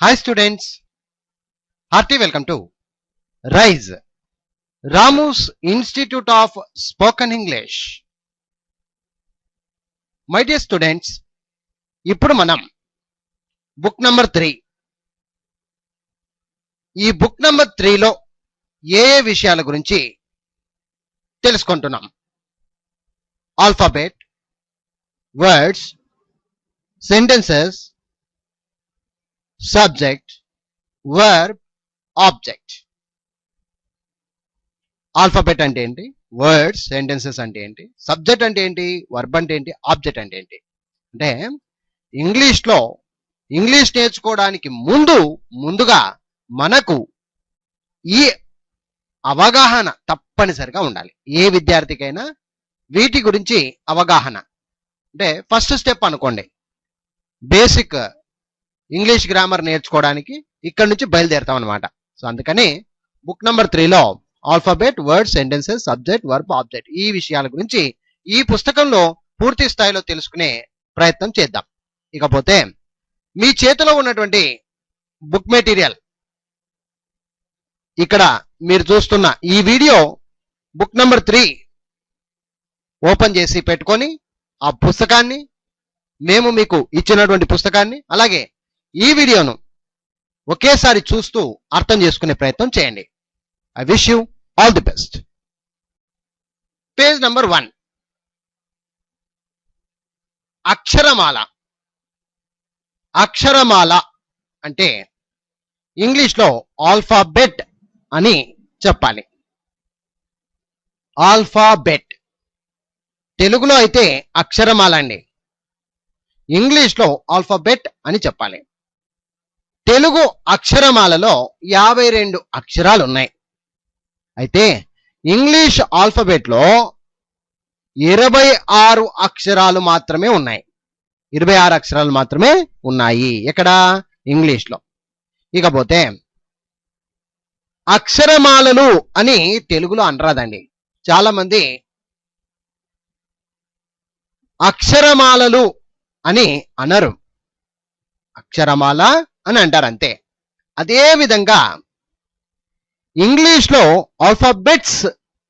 Hi students, hearty welcome to RISE, Ramu's Institute of Spoken English. My dear students, ఇప్పుడు మనం book number 3 ఈ book number 3లో ఏ విషయాల గురించి తెలుసుకుంటున్నాం. Alphabet, words, sentences, subject, verb, object. Alphabet అంటే ఏంటి, words, sentences అంటే ఏంటి, సబ్జెక్ట్ అంటే ఏంటి, వర్బ్ అంటే ఏంటి, ఆబ్జెక్ట్ అంటే ఏంటి. అంటే ఇంగ్లీష్ నేర్చుకోవడానికి ముందుగా మనకు ఈ అవగాహన తప్పనిసరిగా ఉండాలి. ఏ విద్యార్థికైనా వీటి గురించి అవగాహన అంటే ఫస్ట్ స్టెప్ అనుకోండి. బేసిక్ ఇంగ్లీష్ గ్రామర్ నేర్చుకోవడానికి ఇక్కడ నుంచి బయలుదేరుతాం అనమాట. సో అందుకని బుక్ నంబర్ 3లో alphabet, word, sentences, subject, verb, object ఈ విషయాల గురించి ఈ పుస్తకంలో పూర్తి స్థాయిలో తెలుసుకునే ప్రయత్నం చేద్దాం. ఇకపోతే మీ చేతిలో ఉన్నటువంటి బుక్ మెటీరియల్ ఇక్కడ మీరు చూస్తున్న ఈ వీడియో బుక్ నంబర్ 3 ఓపెన్ చేసి పెట్టుకొని ఆ పుస్తకాన్ని, మేము మీకు ఇచ్చినటువంటి పుస్తకాన్ని, అలాగే ఈ వీడియోను ఒకేసారి చూస్తూ అర్థం చేసుకునే ప్రయత్నం చేయండి. I wish you all the best. Page number 1, అక్షరమాల. అక్షరమాల అంటే ఇంగ్లీష్లో ఆల్ఫాబెట్ అని చెప్పాలి. ఆల్ఫాబెట్ తెలుగులో అయితే అక్షరమాల అండి, ఇంగ్లీష్లో ఆల్ఫాబెట్ అని చెప్పాలి. తెలుగు అక్షరమాలలో 52 అక్షరాలు ఉన్నాయి. అయితే ఇంగ్లీష్ ఆల్ఫాబెట్లో 26 అక్షరాలు మాత్రమే ఉన్నాయి. 26 అక్షరాలు మాత్రమే ఉన్నాయి ఎక్కడ, ఇంగ్లీష్లో. ఇకపోతే అక్షరమాలలు అని తెలుగులో అనరాదండి. చాలా మంది అక్షరమాలలు అని అనరు, అక్షరమాల అని అంటారు అంతే. అదే విధంగా ఇంగ్లీష్లో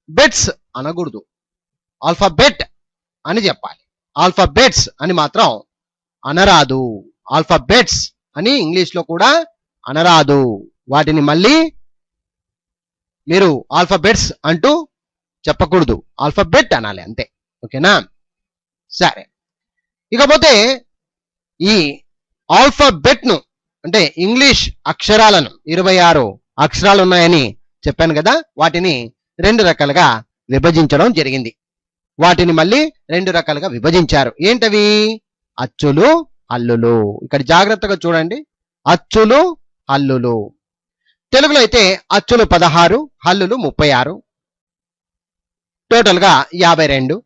బెట్స్ అనకూడదు, ఆల్ఫాబెట్ అని చెప్పాలి. ఆల్ఫాబెట్స్ అని మాత్రం అనరాదు. ఆల్ఫాబెట్స్ అని ఇంగ్లీష్లో కూడా అనరాదు. వాటిని మళ్ళీ మీరు ఆల్ఫాబెట్స్ అంటూ చెప్పకూడదు, ఆల్ఫాబెట్ అనాలి అంతే. ఓకేనా? సరే, ఇకపోతే ఈ ఆల్ఫాబెట్ ను అంటే ఇంగ్లీష్ అక్షరాలను 26 అక్షరాలు ఉన్నాయని చెప్పాను కదా, వాటిని 2 రకాలుగా విభజించడం జరిగింది. వాటిని మళ్ళీ 2 రకాలుగా విభజించారు. ఏంటవి? అచ్చులు, హల్లులు. ఇక్కడ జాగ్రత్తగా చూడండి, అచ్చులు, హల్లులు. తెలుగులో అయితే అచ్చులు 16, హల్లులు 36, టోటల్ గా 52.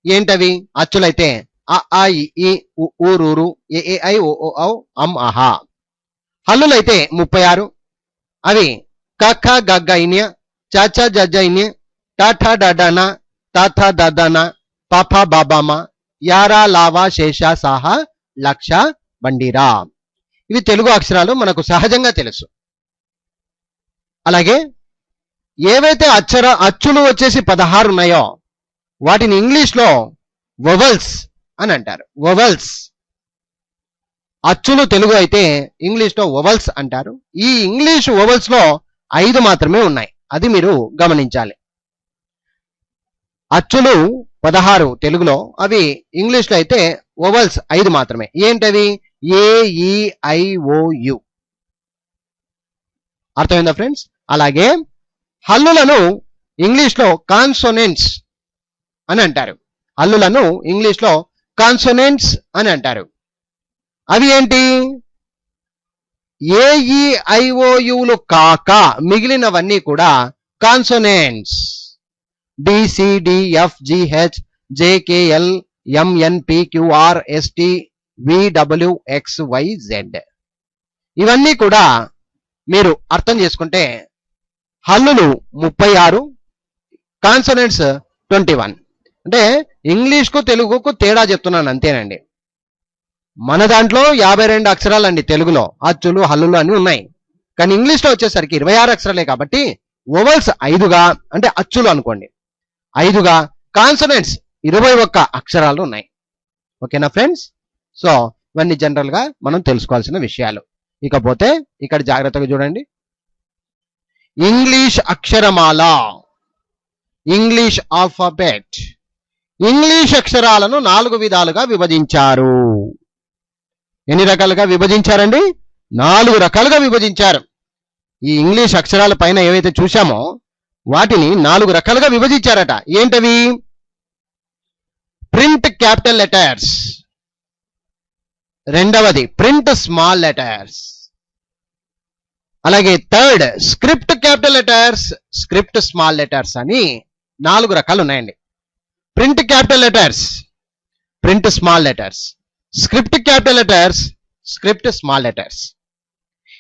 ఏంటవి? అచ్చులైతే అ, ఆ, ఇ, ఉ, ఊ, రు, రు, ఏ, ఐ, ఓ, ఔ, అం, అహా. హల్లులైతే 36. అవి క, ఖ, గ, ఘ, ఇ, చ, ఛ, జ, ఝ, ఇ, ట, ఠ, డ, ఢ, న, త, థ, ద, ధ, న, ప, ఫ, బ, భ, మ, యా, రా, లా, వా, శేష, సాహ, లక్ష, బండిరా. ఇవి తెలుగు అక్షరాలు, మనకు సహజంగా తెలుసు. అలాగే ఏవైతే అచ్చులు వచ్చేసి 16 ఉన్నాయో వాటిని ఇంగ్లీష్లో వొవెల్స్ అని అంటారు. వొవెల్స్. అచ్చులు తెలుగు అయితే ఇంగ్లీష్లో వొవెల్స్ అంటారు. ఈ ఇంగ్లీష్ వొవెల్స్ లో 5 మాత్రమే ఉన్నాయి, అది మీరు గమనించాలి. అచ్చులు 16 తెలుగులో, అవి ఇంగ్లీష్లో అయితే వొవెల్స్ 5 మాత్రమే. ఏంటవి? ఏ, ఈ, ఐ, ఓ, యు. అర్థమైందా ఫ్రెండ్స్? అలాగే హల్లులను ఇంగ్లీష్లో కాన్సోనెంట్స్ అని అంటారు. హల్లులను ఇంగ్లీష్లో కాన్సోనెంట్స్ అని అంటారు. అవి ఏంటి? ఏ, ఈ, ఐ, ఓ, యులు కాక మిగిలినవన్నీ కూడా consonants. D, C, D, F, G, H, J, K, L, M, N, P, Q, R, S, T, V, W, X, Y, Z. ఇవన్నీ కూడా మీరు అర్థం చేసుకుంటే హల్లులు 36, కాన్సోనెంట్స్ 21. అంటే ఇంగ్లీష్కు తెలుగుకు తేడా చెప్తున్నాను అంతేనండి. మన దాంట్లో 52 అక్షరాలండి తెలుగులో, అచ్చులు హల్లులు అన్ని ఉన్నాయి. కానీ ఇంగ్లీష్లో వచ్చేసరికి 26 అక్షరాలే కాబట్టి వొవెల్స్ 5గా, అంటే అచ్చులు అనుకోండి 5గా, కాన్సనెంట్స్ 21 అక్షరాలు ఉన్నాయి. ఓకేనా ఫ్రెండ్స్? సో ఇవన్నీ జనరల్ గా మనం తెలుసుకోవాల్సిన విషయాలు. ఇకపోతే ఇక్కడ జాగ్రత్తగా చూడండి. ఇంగ్లీష్ అక్షరమాల, ఇంగ్లీష్ ఆల్ఫాబెట్. ఇంగ్లీష్ అక్షరాలను 4 విధాలుగా విభజించారు. ఎన్ని రకాలుగా విభజించారండి? 4 రకాలుగా విభజించారు. ఈ ఇంగ్లీష్ అక్షరాల పైన ఏవైతే చూశామో వాటిని 4 రకాలుగా విభజించారట. ఏంటవి? ప్రింట్ క్యాపిటల్ లెటర్స్, రెండవది ప్రింట్ స్మాల్ లెటర్స్, అలాగే third script capital letters, script small letters అని 4 రకాలు ఉన్నాయండి. Print capital letters, print small letters, script capital letters, script small letters.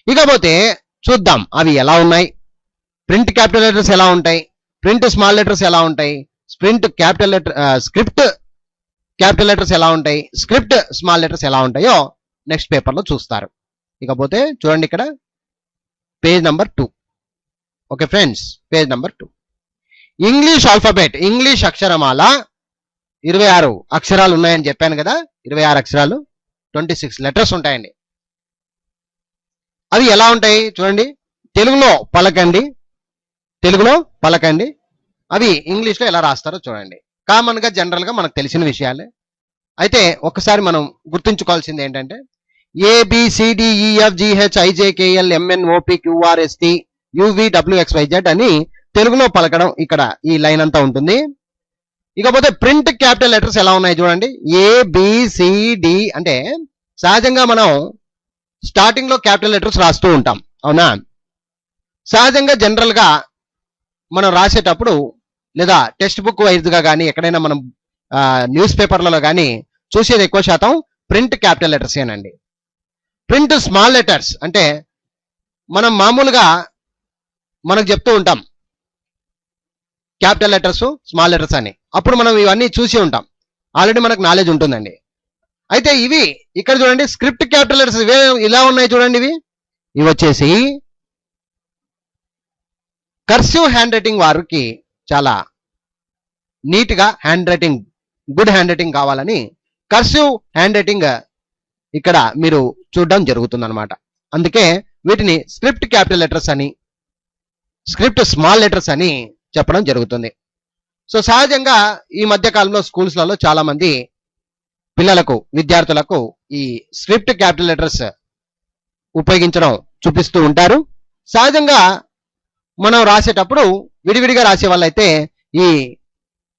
ఇకపోతే చూద్దాం అవి ఎలా ఉన్నాయి. ప్రింట్ క్యాపిటల్ లెటర్స్ ఎలా ఉంటాయి, ప్రింట్ స్మాల్ లెటర్స్ ఎలా ఉంటాయి, స్క్రిప్ట్ క్యాపిటల్ లెటర్స్ ఎలా ఉంటాయి, స్క్రిప్ట్ స్మాల్ లెటర్స్ ఎలా ఉంటాయో నెక్స్ట్ పేపర్లో చూస్తారు. ఇకపోతే చూడండి ఇక్కడ page number 2. Okay friends, page number 2. English alphabet, English అక్షరమాల 26 అక్షరాలు ఉన్నాయని చెప్పాను కదా. 26 అక్షరాలు, 26 లెటర్స్ ఉంటాయండి. అవి ఎలా ఉంటాయి చూడండి. తెలుగులో పలకండి, తెలుగులో పలకండి. అవి ఇంగ్లీష్లో ఎలా రాస్తారో చూడండి. కామన్ గా జనరల్ గా మనకు తెలిసిన విషయాలే. అయితే ఒకసారి మనం గుర్తుంచుకోవాల్సింది ఏంటంటే ABCDEFGHIJKLMNOPQRSTUVWXYZ అని తెలుగులో పలకడం ఇక్కడ ఈ లైన్ అంతా ఉంటుంది. ఇకపోతే ప్రింట్ క్యాపిటల్ లెటర్స్ ఎలా ఉన్నాయి చూడండి. ABCD అంటే సహజంగా మనం స్టార్టింగ్ లో క్యాపిటల్ లెటర్స్ రాస్తూ ఉంటాం, అవునా? సహజంగా జనరల్ గా మనం రాసేటప్పుడు లేదా టెక్స్ట్ బుక్ వైజ్గా కానీ ఎక్కడైనా మనం న్యూస్ పేపర్లలో కానీ చూసేది ఎక్కువ శాతం ప్రింట్ క్యాపిటల్ లెటర్స్ ఏనండి. ప్రింట్ స్మాల్ లెటర్స్ అంటే మనం మామూలుగా మనకు చెప్తూ ఉంటాం క్యాపిటల్ లెటర్స్ స్మాల్ లెటర్స్ అని. అప్పుడు మనం ఇవన్నీ చూసి ఉంటాం, ఆల్రెడీ మనకు నాలెడ్జ్ ఉంటుందండి. అయితే ఇవి ఇక్కడ చూడండి స్క్రిప్ట్ క్యాపిటల్ లెటర్స్ ఇలా ఉన్నాయి చూడండి. ఇవి వచ్చేసి కర్సివ్ హ్యాండ్ రైటింగ్ వారికి చాలా నీట్ గా hand writing, good hand writing కావాలని కర్సివ్ హ్యాండ్ రైటింగ్ ఇక్కడ మీరు చూడడం జరుగుతుంది అనమాట. అందుకే వీటిని స్క్రిప్ట్ క్యాపిటల్ లెటర్స్ అని, స్క్రిప్ట్ స్మాల్ లెటర్స్ అని చెప్పడం జరుగుతుంది. సో సహజంగా ఈ మధ్య కాలంలో స్కూల్స్లలో చాలా మంది పిల్లలకు, విద్యార్థులకు ఈ స్క్రిప్ట్ క్యాపిటల్ లెటర్స్ ఉపయోగించడం చూపిస్తూ ఉంటారు. సహజంగా మనం రాసేటప్పుడు విడివిడిగా రాసే వాళ్ళైతే ఈ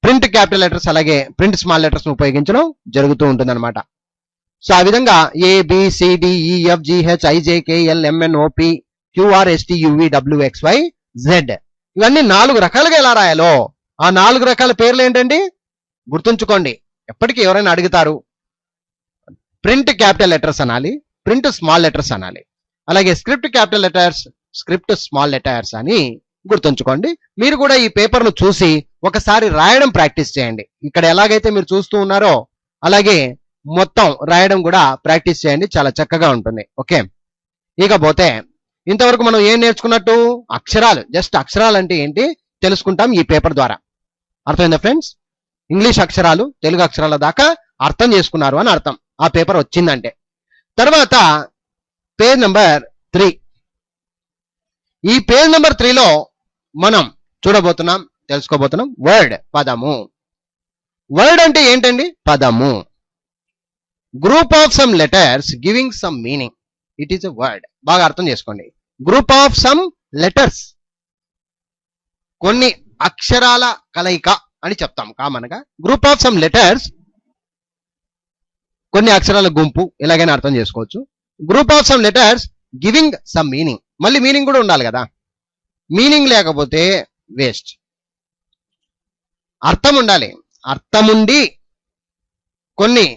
ప్రింట్ క్యాపిటల్ లెటర్స్ అలాగే ప్రింట్ స్మాల్ లెటర్స్ ఉపయోగించడం జరుగుతూ ఉంటుంది అనమాట. సో ఆ విధంగా ABCDEFGHIJKLMNOPQRSTUVWXYZ ఇవన్నీ 4 రకాలుగా ఎలా రాయాలో ఆ 4 రకాల పేర్లు ఏంటండి గుర్తుంచుకోండి. ఎప్పటికీ ఎవరైనా అడుగుతారు, ప్రింట్ క్యాపిటల్ లెటర్స్ అనాలి, ప్రింట్ స్మాల్ లెటర్స్ అనాలి, అలాగే script capital letters, script small letters అని గుర్తుంచుకోండి. మీరు కూడా ఈ పేపర్ను చూసి ఒకసారి రాయడం ప్రాక్టీస్ చేయండి. ఇక్కడ ఎలాగైతే మీరు చూస్తూ ఉన్నారో అలాగే మొత్తం రాయడం కూడా ప్రాక్టీస్ చేయండి, చాలా చక్కగా ఉంటుంది. ఓకే, ఇకపోతే ఇంతవరకు మనం ఏం నేర్చుకున్నట్టు? అక్షరాలు, జస్ట్ అక్షరాలు అంటే ఏంటి తెలుసుకుంటాం ఈ పేపర్ ద్వారా. అర్థమైందా ఫ్రెండ్స్? ఇంగ్లీష్ అక్షరాలు, తెలుగు అక్షరాల దాకా అర్థం చేసుకున్నారు అని అర్థం ఆ పేపర్ వచ్చిందంటే. తర్వాత పేజ్ నెంబర్ 3. ఈ పేజ్ నెంబర్ 3లో మనం చూడబోతున్నాం, తెలుసుకోబోతున్నాం వర్డ్, పదము. వర్డ్ అంటే ఏంటండి? పదము. Group of some letters giving some meaning, it is a word. బాగా అర్థం చేసుకోండి. గ్రూప్ ఆఫ్ సమ్ లెటర్స్, కొన్ని అక్షరాల కలయిక అని చెప్తాం కామన్ గా. గ్రూప్ ఆఫ్ సమ్ లెటర్స్, కొన్ని అక్షరాల గుంపు, ఎలాగైనా అర్థం చేసుకోవచ్చు. Group of some letters giving some meaning, మళ్ళీ మీనింగ్ కూడా ఉండాలి కదా. మీనింగ్ లేకపోతే వేస్ట్, అర్థం ఉండాలి. అర్థం ఉండి కొన్ని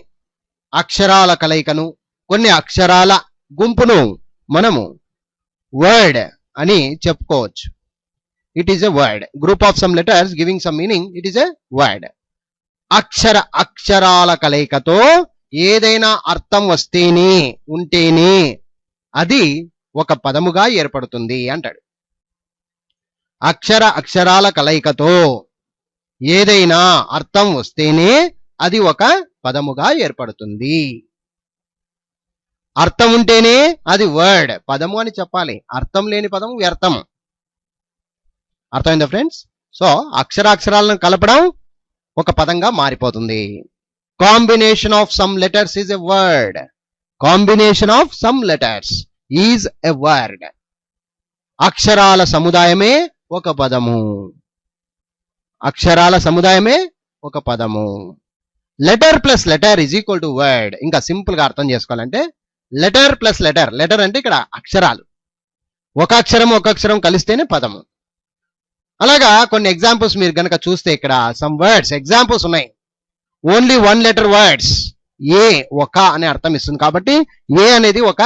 అక్షరాల కలయికను, కొన్ని అక్షరాల గుంపును మనము వర్డ్ అని చెప్పుకోవచ్చు. It is a word. Group of some letters giving some meaning, it is a word. అక్షరాల కలయికతో ఏదైనా అర్థం వస్తేనే ఉంటేనే అది ఒక పదముగా ఏర్పడుతుంది అంటాడు. అక్షరాల కలయికతో ఏదైనా అర్థం వస్తేనే అది ఒక పదముగా ఏర్పడుతుంది. అర్థం ఉంటేనే అది వర్డ్, పదము అని చెప్పాలి. అర్థం లేని పదము వ్యర్థం. అర్థమైందా ఫ్రెండ్స్? సో అక్షరాలను కలపడం ఒక పదంగా మారిపోతుంది. Combination of some letters is a word. Combination of some letters is a word. అక్షరాల సముదాయమే ఒక పదము. అక్షరాల సముదాయమే ఒక పదము. Letter plus letter is equal to word. ఇంకా సింపుల్ గా అర్థం చేసుకోవాలంటే లెటర్ ప్లస్ లెటర్, లెటర్ అంటే ఇక్కడ అక్షరాలు, ఒక అక్షరం కలిస్తేనే పదము. అలాగా కొన్ని ఎగ్జాంపుల్స్ మీరు గనక చూస్తే ఇక్కడ సమ్ వర్డ్స్ ఎగ్జాంపుల్స్ ఉన్నాయి. ఓన్లీ వన్ లెటర్ వర్డ్స్, ఏ ఒక అనే అర్థం ఇస్తుంది కాబట్టి ఏ అనేది ఒక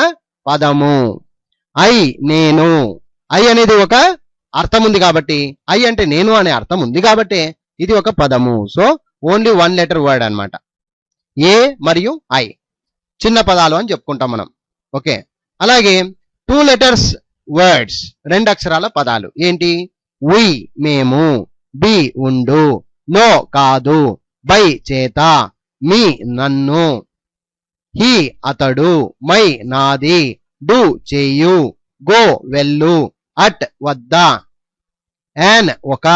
పదము. ఐ నేను, ఐ అనేది ఒక అర్థం ఉంది కాబట్టి, ఐ అంటే నేను అనే అర్థం ఉంది కాబట్టి ఇది ఒక పదము. So only one letter word అన్నమాట. ఏ మరియు ఐ చిన్న పదాలు అని చెప్పుకుంటాం మనం. ఓకే, అలాగే 2 letters వర్డ్స్, 2 అక్షరాల పదాలు ఏంటి? వి మేము, బి ఉండు, నో కాదు, బై చేత, మీ నన్ను, హి అతడు, మై నాది, డు చేయు, గో వెళ్ళు, అట్ వద్ద, యాన్ ఒక,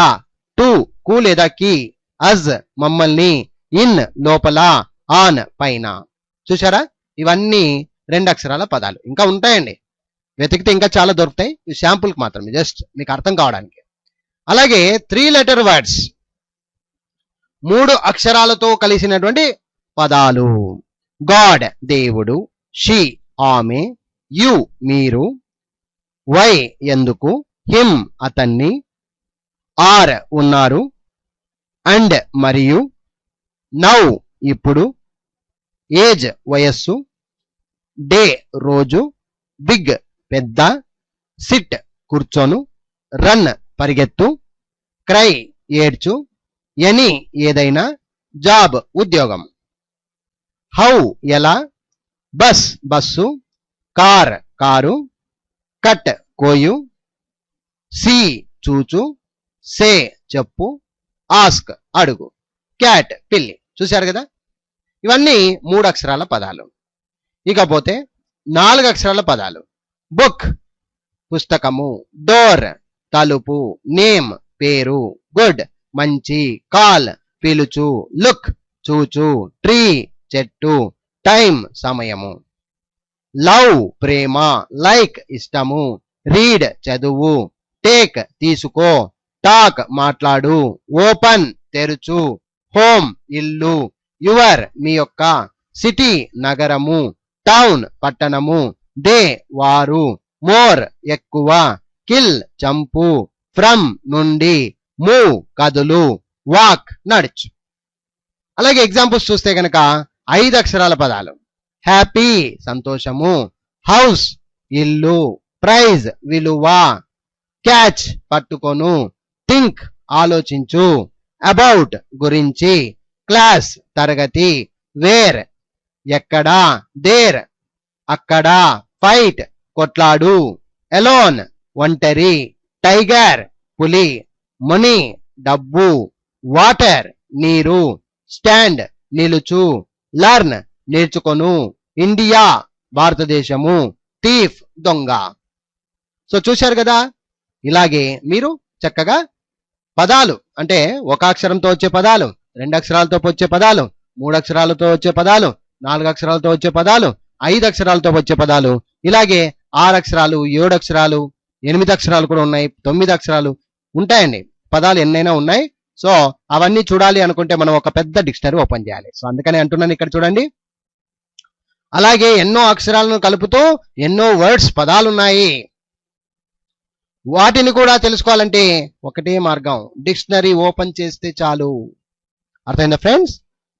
టు కు లేదా కి, అజ్ మమ్మల్ని, ఇన్ లోపల, ఆన్ పైన. చూసారా, ఇవన్నీ 2 అక్షరాల పదాలు. ఇంకా ఉంటాయండి, వెతికితే ఇంకా చాలా దొరుకుతాయి. ఇవి శాంపుల్కి మాత్రమే, జస్ట్ మీకు అర్థం కావడానికి. అలాగే 3 letter వర్డ్స్, 3 అక్షరాలతో కలిసినటువంటి పదాలు. గాడ్ దేవుడు, షీ ఆమె, యు మీరు, వై ఎందుకు, హిమ్ అతన్ని, ఆర్ ఉన్నారు, అండ్ మరియు, నౌ ఇప్పుడు, ఏజ్ వయస్సు, డే రోజు, బిగ్ పెద్ద, సిట్ కూర్చోను, రన్ పరిగెత్తు, క్రై ఏడ్చు, ఎనీ ఏదైనా, జాబ్ ఉద్యోగం, హౌ ఎలా, bus bus, car car, cut కోయు, సీ చూచు, సే చెప్పు, ఆస్క్ అడుగు, క్యాట్ పిల్లి. చూశారు కదా, ఇవన్నీ 3 అక్షరాల పదాలు. ఇకపోతే 4 అక్షరాల పదాలు. బుక్ పుస్తకము, డోర్ తలుపు, నేమ్ పేరు, గుడ్ మంచి, కాల్ పిలుచు, లుక్ చూచు, ట్రీ చెట్టు, టైం సమయము, లవ్ ప్రేమ, లైక్ ఇష్టము, రీడ్ చదువు, టేక్ తీసుకో, టాక్ మాట్లాడు, ఓపెన్ తెరుచు, హోమ్ ఇల్లు, యువర్ మీ యొక్క, సిటీ నగరము, టౌన్ పట్టణము, దే వారు, మోర్ ఎక్కువ, కిల్ చంపు, ఫ్రమ్ నుండి, మూవ్ కదులు, వాక్ నడుచు. అలాగే ఎగ్జాంపుల్స్ చూస్తే కనుక 5 అక్షరాల పదాలు. హ్యాపీ సంతోషము, హౌస్ ఇల్లు, ప్రైజ్ విలువ, క్యాచ్ పట్టుకొను, థింక్ ఆలోచించు, అబౌట్ గురించి, క్లాస్ తరగతి, వేర్ ఎక్కడ, దేర్ అక్కడ, ఫైట్ కొట్లాడు, ఎలోన్ ఒంటరి, టైగర్ పులి, మనీ డబ్బు, వాటర్ నీరు, స్టాండ్ నిలుచు, లర్న్ నేర్చుకొను, ఇండియా భారతదేశము, థీఫ్ దొంగ. సో చూశారు కదా, ఇలాగే మీరు చక్కగా పదాలు అంటే 1 అక్షరంతో వచ్చే పదాలు, 2 అక్షరాలతో వచ్చే పదాలు, 3 అక్షరాలతో వచ్చే పదాలు, 4 అక్షరాలతో వచ్చే పదాలు, 5 అక్షరాలతో వచ్చే పదాలు, ఇలాగే 6 అక్షరాలు, 7 అక్షరాలు, 8 అక్షరాలు కూడా ఉన్నాయి, 9 అక్షరాలు ఉంటాయండి. పదాలు ఎన్నైనా ఉన్నాయి. సో అవన్నీ చూడాలి అనుకుంటే మనం ఒక పెద్ద డిక్షనరీ ఓపెన్ చేయాలి. సో అందుకని అంటున్నాను, ఇక్కడ చూడండి. అలాగే ఎన్నో అక్షరాలను కలుపుతూ ఎన్నో వర్డ్స్ పదాలు ఉన్నాయి. వాటిని కూడా తెలుసుకోవాలంటే ఒకటే మార్గం, డిక్షనరీ ఓపెన్ చేస్తే చాలు. అర్థమైందా ఫ్రెండ్స్?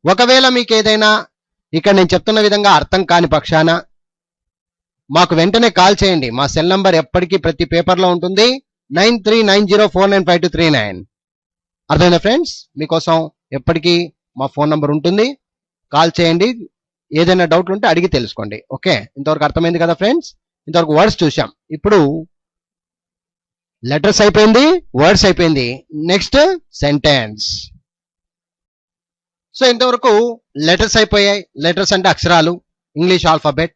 ఒకవేళ మీకు ఏదైనా ఇక్కడ నేను చెప్తున్న విధంగా అర్థం కాని పక్షాన మాకు వెంటనే కాల్ చేయండి. మా సెల్ నంబర్ ఎప్పటికీ ప్రతి పేపర్లో ఉంటుంది, 9390495239. అర్థమైందా ఫ్రెండ్స్? మీకోసం ఎప్పటికీ మా ఫోన్ నంబర్ ఉంటుంది, కాల్ చేయండి. ఏదైనా డౌట్ ఉంటే అడిగి తెలుసుకోండి. ఓకే, ఇంతవరకు అర్థమైంది కదా ఫ్రెండ్స్? ఇంతవరకు వర్డ్స్ చూసాం. ఇప్పుడు లెటర్స్ అయిపోయింది, వర్డ్స్ అయిపోయింది. Next sentence. సో ఇంతవరకు లెటర్స్ అయిపోయాయి. లెటర్స్ అంటే అక్షరాలు, ఇంగ్లీష్ ఆల్ఫాబెట్.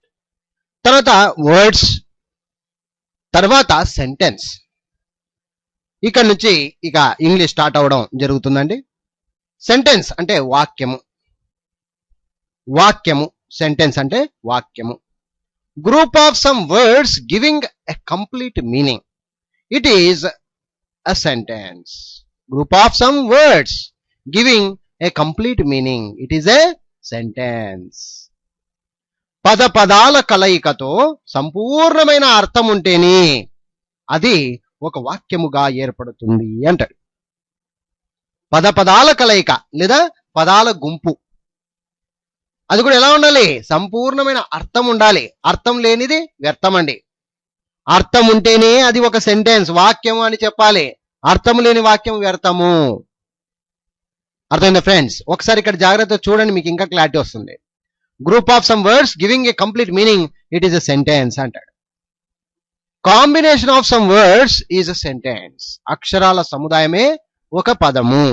తర్వాత వర్డ్స్, తర్వాత సెంటెన్స్. ఇక్కడ నుంచి ఇక ఇంగ్లీష్ స్టార్ట్ అవ్వడం జరుగుతుందండి. సెంటెన్స్ అంటే వాక్యము. వాక్యము, సెంటెన్స్ అంటే వాక్యము. Group of some words giving a complete meaning, it is a sentence. Group of some words giving a complete meaning, it is a sentence. పద పదాల కలయికతో సంపూర్ణమైన అర్థం ఉంటేనే అది ఒక వాక్యముగా ఏర్పడుతుంది అంటాడు. పద పదాల కలయిక లేదా పదాల గుంపు, అది కూడా ఎలా ఉండాలి? సంపూర్ణమైన అర్థం ఉండాలి. అర్థం లేనిది వ్యర్థం అండి. అర్థం ఉంటేనే అది ఒక సెంటెన్స్, వాక్యము అని చెప్పాలి. అర్థం లేని వాక్యం వ్యర్థము. అర్థమైందా ఫ్రెండ్స్? ఒకసారి ఇక్కడ జాగ్రత్త చూడండి, మీకు ఇంకా క్లారిటీ వస్తుంది. Group of some words giving a complete meaning, it is a sentence అంటాడు. Combination of some words is a sentence. అక్షరాల సముదాయమే ఒక పదము.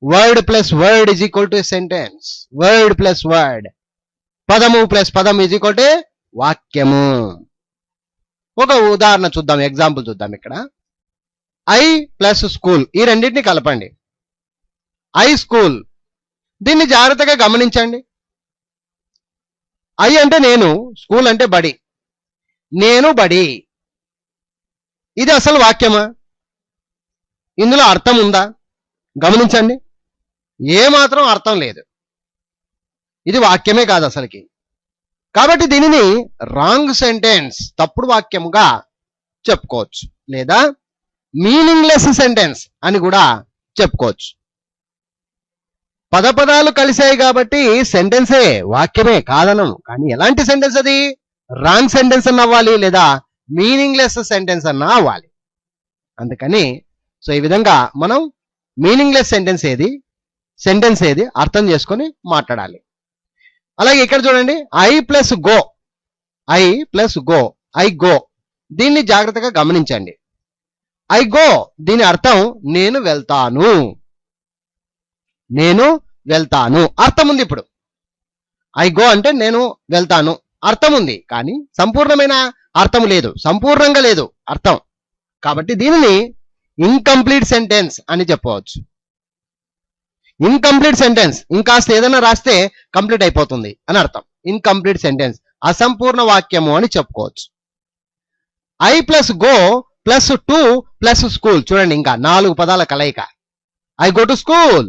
Word plus word is equal to a sentence. Word plus word, పదము plus పదం is equal to వాక్యము. ఒక ఉదాహరణ చూద్దాం, ఎగ్జాంపుల్ చూద్దాం. ఇక్కడ ఐ ప్లస్ స్కూల్, ఈ రెండింటిని కలపండి. I school. దీన్ని జాగ్రత్తగా గమనించండి. ఐ అంటే నేను, స్కూల్ అంటే బడి. నేను బడి, ఇది అసలు వాక్యమా? ఇందులో అర్థం ఉందా? గమనించండి, ఏమాత్రం అర్థం లేదు. ఇది వాక్యమే కాదు అసలుకి. కాబట్టి దీనిని రాంగ్ సెంటెన్స్, తప్పుడు వాక్యముగా చెప్పుకోవచ్చు, లేదా మీనింగ్లెస్ సెంటెన్స్ అని కూడా చెప్పుకోవచ్చు. పదపదాలు కలిసాయి కాబట్టి సెంటెన్సే, వాక్యమే కాదనం. కానీ ఎలాంటి సెంటెన్స్ అది? రాంగ్ సెంటెన్స్ అన్న అవ్వాలి, లేదా మీనింగ్లెస్ సెంటెన్స్ అన్న అవ్వాలి. అందుకని సో ఈ విధంగా మనం మీనింగ్లెస్ సెంటెన్స్ ఏది, సెంటెన్స్ ఏది అర్థం చేసుకొని మాట్లాడాలి. అలాగే ఇక్కడ చూడండి, I plus go. I plus go, I go. దీన్ని జాగ్రత్తగా గమనించండి. ఐ గో, దీని అర్థం నేను వెళ్తాను. నేను వెళ్తాను, అర్థం ఉంది. ఇప్పుడు ఐ గో అంటే నేను వెళ్తాను, అర్థం ఉంది. కానీ సంపూర్ణమైన అర్థం లేదు, సంపూర్ణంగా లేదు అర్థం. కాబట్టి దీనిని ఇన్కంప్లీట్ సెంటెన్స్ అని చెప్పవచ్చు. ఇన్కంప్లీట్ సెంటెన్స్, ఇంకాస్త ఏదైనా రాస్తే కంప్లీట్ అయిపోతుంది అని అర్థం. ఇన్కంప్లీట్ సెంటెన్స్, అసంపూర్ణ వాక్యము అని చెప్పుకోవచ్చు. I plus go plus to plus school. చూడండి, ఇంకా 4 పదాల కలయిక. I go to school.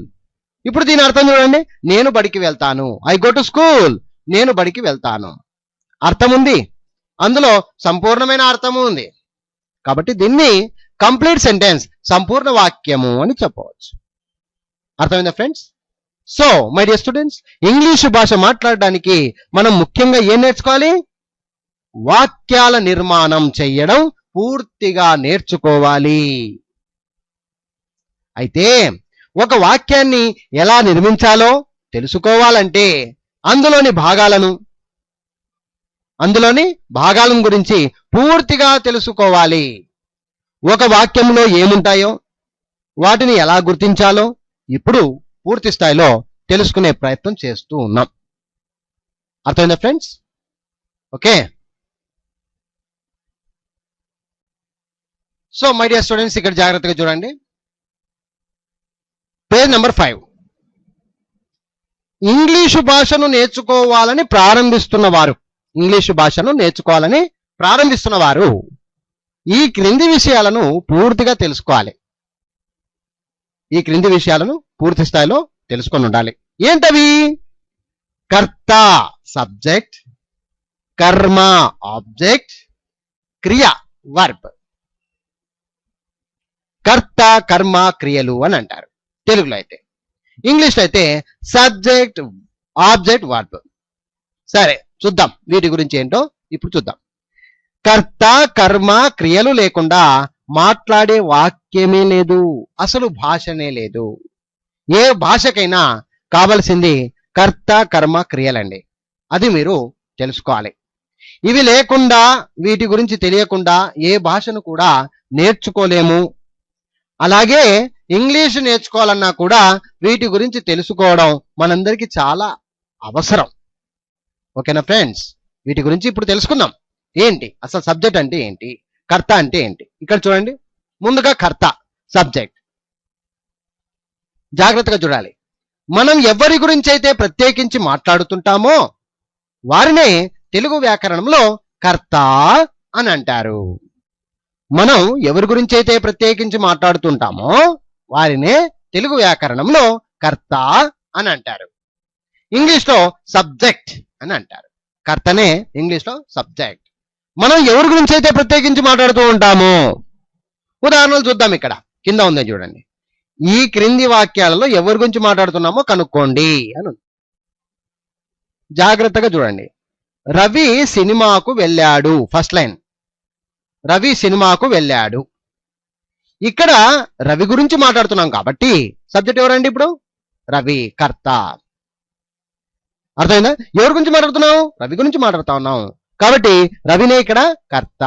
ఇప్పుడు దీని అర్థం చూడండి, నేను బడికి వెళ్తాను. ఐ గో టు స్కూల్, నేను బడికి వెళ్తాను. అర్థం ఉంది, అందులో సంపూర్ణమైన అర్థము ఉంది. కాబట్టి దీన్ని కంప్లీట్ సెంటెన్స్, సంపూర్ణ వాక్యము అని చెప్పవచ్చు. అర్థమైందా friends? So my dear students, English భాష మాట్లాడడానికి మనం ముఖ్యంగా ఏం నేర్చుకోవాలి? వాక్యాల నిర్మాణం చెయ్యడం పూర్తిగా నేర్చుకోవాలి. అయితే ఒక వాక్యాన్ని ఎలా నిర్మించాలో తెలుసుకోవాలంటే అందులోని భాగాలను గురించి పూర్తిగా తెలుసుకోవాలి. ఒక వాక్యంలో ఏముంటాయో వాటిని ఎలా గుర్తించాలో ఇప్పుడు పూర్తి స్థాయిలో తెలుసుకునే ప్రయత్నం చేస్తూ ఉన్నాం. అర్థమైందా friends? Okay. So my dear students, ఇక్కడ జాగ్రత్తగా చూడండి. Page number 5. ఇంగ్లీషు భాషను నేర్చుకోవాలని ప్రారంభిస్తున్న వారు ఈ క్రింది విషయాలను పూర్తిగా తెలుసుకోవాలి. ఈ క్రింది విషయాలను పూర్తి స్థాయిలో తెలుసుకొని ఉండాలి. ఏంటవి? కర్త సబ్జెక్ట్, కర్మ ఆబ్జెక్ట్, క్రియ వర్బ్. కర్త, కర్మ, క్రియలు అని అంటారు తెలుగులో అయితే. ఇంగ్లీష్లో అయితే సబ్జెక్ట్, ఆబ్జెక్ట్, వర్బ్. సరే చూద్దాం వీటి గురించి ఏంటో ఇప్పుడు చూద్దాం. కర్త, కర్మ, క్రియలు లేకుండా మాట్లాడే వాక్యమే లేదు, అసలు భాషనే లేదు. ఏ భాషకైనా కావలసింది కర్త, కర్మ, క్రియలండి. అది మీరు తెలుసుకోవాలి. ఇవి లేకుండా, వీటి గురించి తెలియకుండా ఏ భాషను కూడా నేర్చుకోలేము. అలాగే ఇంగ్లీష్ నేర్చుకోవాలన్నా కూడా వీటి గురించి తెలుసుకోవడం మనందరికీ చాలా అవసరం. ఓకేనా ఫ్రెండ్స్? వీటి గురించి ఇప్పుడు తెలుసుకుందాం. ఏంటి అసలు సబ్జెక్ట్ అంటే ఏంటి, కర్త అంటే ఏంటి. ఇక్కడ చూడండి, ముందుగా కర్త, సబ్జెక్ట్. జాగ్రత్తగా చూడాలి. మనం ఎవరి గురించి అయితే ప్రత్యేకించి మాట్లాడుతుంటామో వారినే తెలుగు వ్యాకరణంలో కర్త అని అంటారు. మనం ఎవరి గురించి అయితే ప్రత్యేకించి మాట్లాడుతుంటామో వారినే తెలుగు వ్యాకరణంలో కర్త అని అంటారు. ఇంగ్లీష్లో సబ్జెక్ట్ అని అంటారు. కర్తనే ఇంగ్లీష్లో సబ్జెక్ట్. మనం ఎవరి గురించి అయితే ప్రత్యేకించి మాట్లాడుతూ ఉంటామో, ఉదాహరణలు చూద్దాం. ఇక్కడ కింద ఉందని చూడండి. ఈ క్రింది వాక్యాలలో ఎవరి గురించి మాట్లాడుతున్నామో కనుక్కోండి అని. జాగ్రత్తగా చూడండి. రవి సినిమాకు వెళ్ళాడు. ఫస్ట్ లైన్, రవి సినిమాకు వెళ్ళాడు. ఇక్కడ రవి గురించి మాట్లాడుతున్నాం కాబట్టి సబ్జెక్ట్ ఎవరండి? ఇప్పుడు రవి, కర్త. అర్థమైందా? ఎవరి గురించి మాట్లాడుతున్నాం? రవి గురించి మాట్లాడుతా ఉన్నాం కాబట్టి రవినే ఇక్కడ కర్త.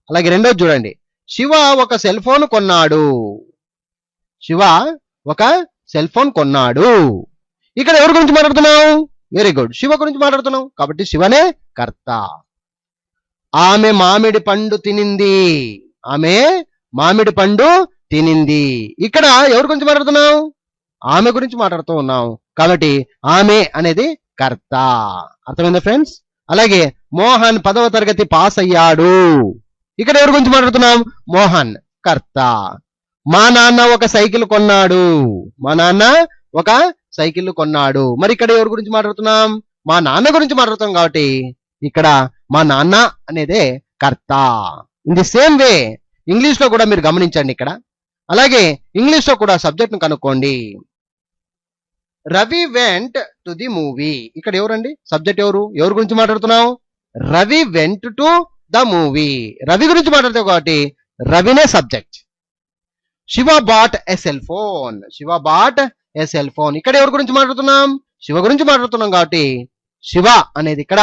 అలాగే రెండోది చూడండి. శివ ఒక సెల్ ఫోన్ కొన్నాడు. శివ ఒక సెల్ ఫోన్ కొన్నాడు. ఇక్కడ ఎవరి గురించి మాట్లాడుతున్నాం? వెరీ గుడ్, శివ గురించి మాట్లాడుతున్నాం కాబట్టి శివనే కర్త. ఆమె మామిడి పండు తినింది. ఆమె మామిడి పండు తినింది. ఇక్కడ ఎవరి గురించి మాట్లాడుతున్నాం? ఆమె గురించి మాట్లాడుతూ ఉన్నాం కాబట్టి ఆమె అనేది కర్త. అర్థమైందా ఫ్రెండ్స్? అలాగే మోహన్ 10వ తరగతి పాస్ అయ్యాడు. ఇక్కడ ఎవరి గురించి మాట్లాడుతున్నాం? మోహన్, కర్త. మా నాన్న ఒక సైకిల్ కొన్నాడు. మా నాన్న ఒక సైకిల్ కొన్నాడు. మరి ఇక్కడ ఎవరి గురించి మాట్లాడుతున్నాం? మా నాన్న గురించి మాట్లాడుతున్నాం కాబట్టి ఇక్కడ మా నాన్న అనేదే కర్త. In the same way English లో కూడా మీరు గమనించండి ఇక్కడ. అలాగే ఇంగ్లీష్ లో కూడా సబ్జెక్ట్ ను కనుక్కోండి. Ravi went to the movie. ఇక్కడ ఎవరండి సబ్జెక్ట్? ఎవరి గురించి మాట్లాడుతున్నాం? Ravi went to the movie. Ravi గురించి మాట్లాడతావు కాబట్టి రవినే subject. Shiva bought a cell phone. Shiva bought a cell phone. ఇక్కడ ఎవరి గురించి మాట్లాడుతున్నాం? శివ గురించి మాట్లాడుతున్నాం కాబట్టి శివ అనేది ఇక్కడ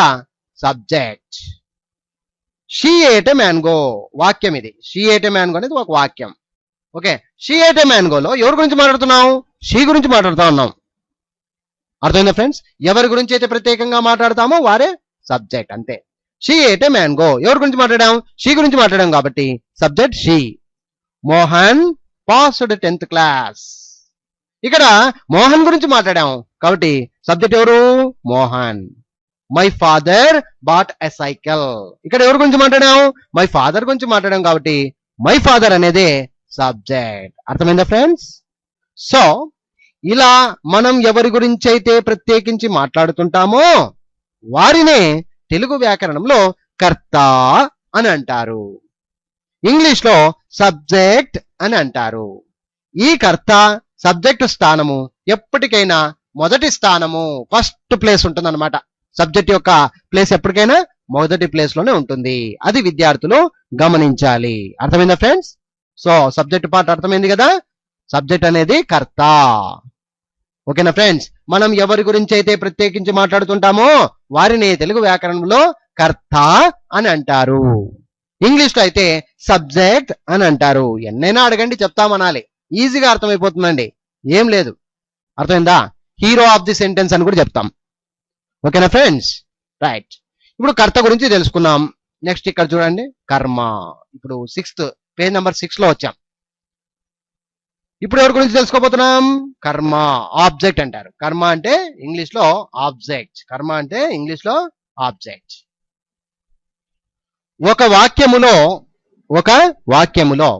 subject. She ate a mango. వాక్యం ఇది. షీ ఏట్ ఎ మ్యాంగో అనేది ఒక వాక్యం. ఓకే, షీ ఏట్ ఎ మ్యాంగోలో ఎవరి గురించి మాట్లాడుతున్నాం? షీ గురించి మాట్లాడుతా ఉన్నాం. అర్థమైందా ఫ్రెండ్స్? ఎవరి గురించి అయితే ప్రత్యేకంగా మాట్లాడతామో వారే సబ్జెక్ట్, అంతే. She ate a mango. ఎవరి గురించి మాట్లాడాం? షీ గురించి మాట్లాడాం కాబట్టి subject she. Mohan passed 10th class. ఇక్కడ మోహన్ గురించి మాట్లాడాం కాబట్టి సబ్జెక్ట్ ఎవరు? Mohan. My father bought a cycle. ఇక్కడ ఎవరి గురించి మాట్లాడాం? మై ఫాదర్ గురించి మాట్లాడాం కాబట్టి మై ఫాదర్ అనేది సబ్జెక్ట్. అర్థమైందా ఫ్రెండ్స్? సో ఇలా మనం ఎవరి గురించి అయితే ప్రత్యేకించి మాట్లాడుతుంటామో వారినే తెలుగు వ్యాకరణంలో కర్త అని అంటారు. ఇంగ్లీష్ లో సబ్జెక్ట్ అని అంటారు. ఈ కర్త సబ్జెక్ట్ స్థానము ఎప్పటికైనా మొదటి స్థానము, ఫస్ట్ ప్లేస్ ఉంటుంది అనమాట. సబ్జెక్ట్ యొక్క ప్లేస్ ఎప్పటికైనా మొదటి ప్లేస్ లోనే ఉంటుంది. అది విద్యార్థులు గమనించాలి. అర్థమైందా ఫ్రెండ్స్? సో సబ్జెక్ట్ పార్ట్ అర్థమైంది కదా. సబ్జెక్ట్ అనేది కర్త. ఓకేనా ఫ్రెండ్స్? మనం ఎవరి గురించి అయితే ప్రత్యేకించి మాట్లాడుతుంటామో వారిని తెలుగు వ్యాకరణంలో కర్త అని అంటారు. ఇంగ్లీష్ లో అయితే సబ్జెక్ట్ అని అంటారు. ఎన్నైనా అడగండి చెప్తామనాలి. ఈజీగా అర్థమైపోతుందండి, ఏం లేదు. అర్థమైందా? హీరో ఆఫ్ ది సెంటెన్స్ అని కూడా చెప్తాం. ఓకేనా ఫ్రెండ్స్? రైట్. ఇప్పుడు కర్త గురించి తెలుసుకున్నాం. నెక్స్ట్ ఇక్కడ చూడండి, కర్మ. ఇప్పుడు పేజ్ నెంబర్ 6 లో వచ్చాం. ఇప్పుడు ఎవరి గురించి తెలుసుకోబోతున్నాం? కర్మ, ఆబ్జెక్ట్ అంటారు. కర్మ అంటే ఇంగ్లీష్ లో ఆబ్జెక్ట్. కర్మ అంటే ఇంగ్లీష్ లో ఆబ్జెక్ట్. ఒక వాక్యములో